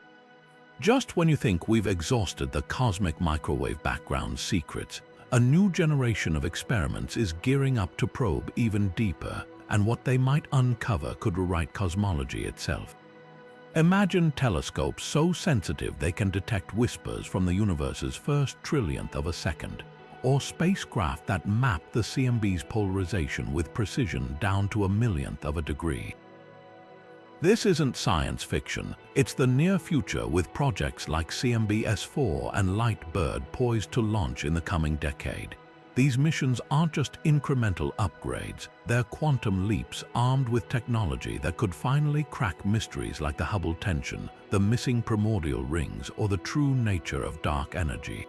Just when you think we've exhausted the cosmic microwave background's secrets, a new generation of experiments is gearing up to probe even deeper, and what they might uncover could rewrite cosmology itself. Imagine telescopes so sensitive they can detect whispers from the universe's first trillionth of a second, or spacecraft that map the CMB's polarization with precision down to a millionth of a degree. This isn't science fiction, it's the near future, with projects like CMB S4 and Lightbird poised to launch in the coming decade. These missions aren't just incremental upgrades, they're quantum leaps armed with technology that could finally crack mysteries like the Hubble tension, the missing primordial rings, or the true nature of dark energy.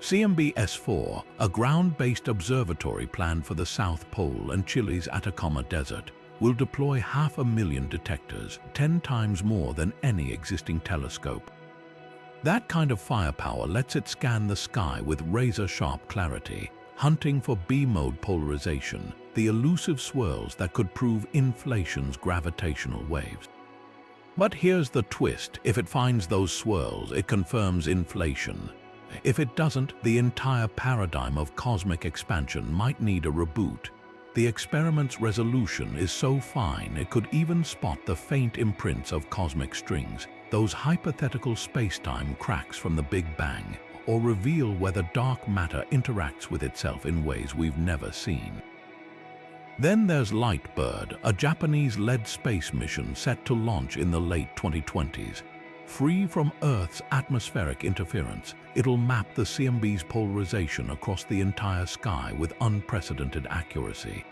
CMB-S4, a ground-based observatory planned for the South Pole and Chile's Atacama Desert, will deploy 500,000 detectors, 10 times more than any existing telescope. That kind of firepower lets it scan the sky with razor-sharp clarity, hunting for B-mode polarization, the elusive swirls that could prove inflation's gravitational waves. But here's the twist: if it finds those swirls, it confirms inflation. If it doesn't, the entire paradigm of cosmic expansion might need a reboot. The experiment's resolution is so fine it could even spot the faint imprints of cosmic strings, those hypothetical space-time cracks from the Big Bang, or reveal whether dark matter interacts with itself in ways we've never seen. Then there's Lightbird, a Japanese-led space mission set to launch in the late 2020s. Free from Earth's atmospheric interference, it'll map the CMB's polarization across the entire sky with unprecedented accuracy.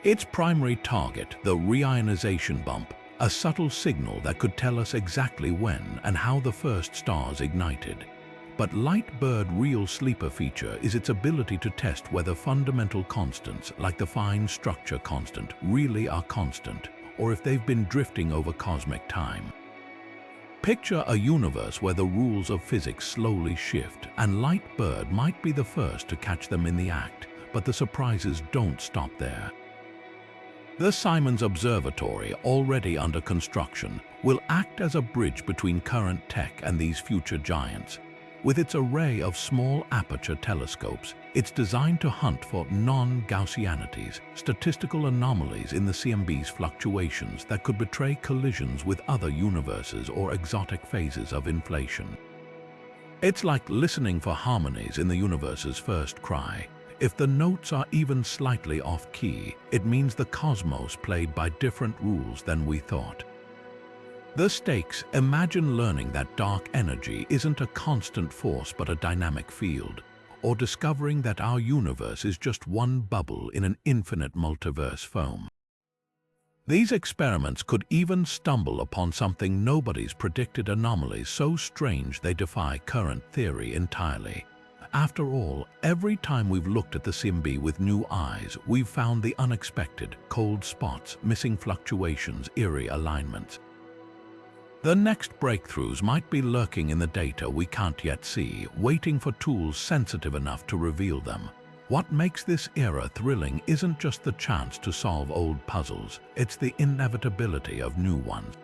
Its primary target, the reionization bump, a subtle signal that could tell us exactly when and how the first stars ignited. But Lightbird's real sleeper feature is its ability to test whether fundamental constants, like the fine structure constant, really are constant, or if they've been drifting over cosmic time. Picture a universe where the rules of physics slowly shift, and Lightbird might be the first to catch them in the act, but the surprises don't stop there. The Simons Observatory, already under construction, will act as a bridge between current tech and these future giants. With its array of small aperture telescopes, it's designed to hunt for non-Gaussianities, statistical anomalies in the CMB's fluctuations that could betray collisions with other universes or exotic phases of inflation. It's like listening for harmonies in the universe's first cry. If the notes are even slightly off-key, it means the cosmos played by different rules than we thought. The stakes: imagine learning that dark energy isn't a constant force but a dynamic field, or discovering that our universe is just one bubble in an infinite multiverse foam. These experiments could even stumble upon something nobody's predicted: anomalies so strange they defy current theory entirely. After all, every time we've looked at the CMB with new eyes, we've found the unexpected: cold spots, missing fluctuations, eerie alignments. The next breakthroughs might be lurking in the data we can't yet see, waiting for tools sensitive enough to reveal them. What makes this era thrilling isn't just the chance to solve old puzzles, it's the inevitability of new ones.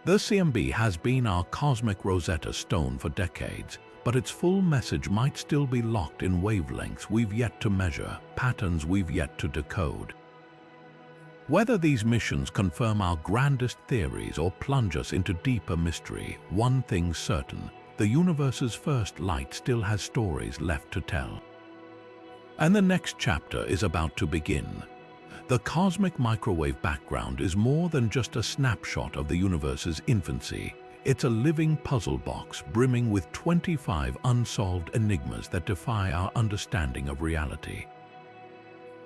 The CMB has been our cosmic Rosetta Stone for decades, but its full message might still be locked in wavelengths we've yet to measure, patterns we've yet to decode. Whether these missions confirm our grandest theories or plunge us into deeper mystery, one thing's certain: the universe's first light still has stories left to tell. And the next chapter is about to begin. The cosmic microwave background is more than just a snapshot of the universe's infancy. It's a living puzzle box brimming with 25 unsolved enigmas that defy our understanding of reality.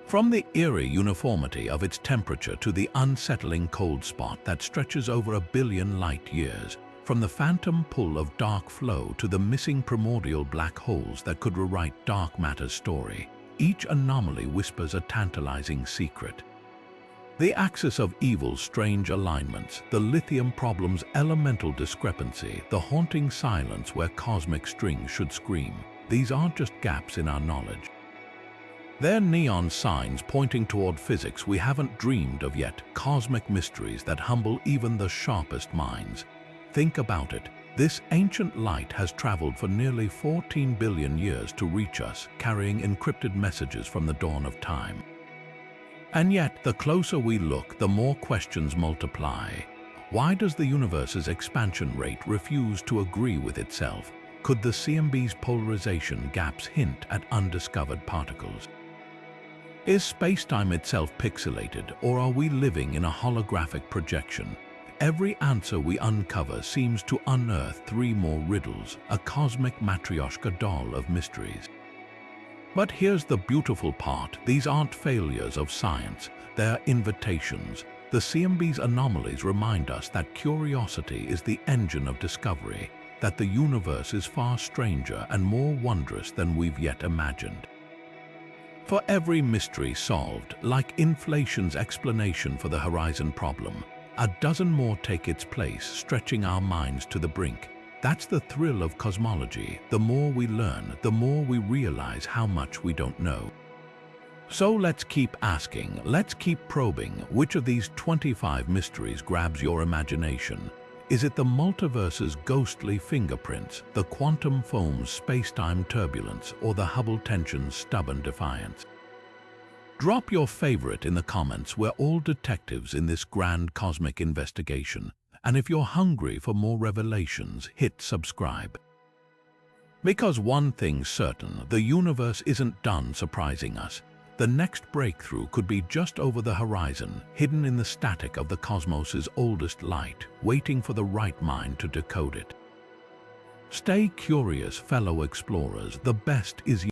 From the eerie uniformity of its temperature to the unsettling cold spot that stretches over 1 billion light-years, from the phantom pull of dark flow to the missing primordial black holes that could rewrite dark matter's story, each anomaly whispers a tantalizing secret. The axis of evil's strange alignments, the lithium problem's elemental discrepancy, the haunting silence where cosmic strings should scream, these aren't just gaps in our knowledge. They're neon signs pointing toward physics we haven't dreamed of yet, cosmic mysteries that humble even the sharpest minds. Think about it. This ancient light has traveled for nearly 14 billion years to reach us, carrying encrypted messages from the dawn of time. And yet, the closer we look, the more questions multiply. Why does the universe's expansion rate refuse to agree with itself? Could the CMB's polarization gaps hint at undiscovered particles? Is spacetime itself pixelated, or are we living in a holographic projection? Every answer we uncover seems to unearth 3 more riddles, a cosmic matryoshka doll of mysteries. But here's the beautiful part: these aren't failures of science, they're invitations. The CMB's anomalies remind us that curiosity is the engine of discovery. that the universe is far stranger and more wondrous than we've yet imagined. For every mystery solved, like inflation's explanation for the horizon problem, a dozen more take its place, stretching our minds to the brink. That's the thrill of cosmology. The more we learn, the more we realize how much we don't know. So let's keep asking, let's keep probing. Which of these 25 mysteries grabs your imagination? Is it the multiverse's ghostly fingerprints, the quantum foam's space-time turbulence, or the Hubble tension's stubborn defiance? Drop your favorite in the comments. We're all detectives in this grand cosmic investigation. And if you're hungry for more revelations, hit subscribe. Because one thing's certain, the universe isn't done surprising us. The next breakthrough could be just over the horizon, hidden in the static of the cosmos's oldest light, waiting for the right mind to decode it. Stay curious, fellow explorers. The best is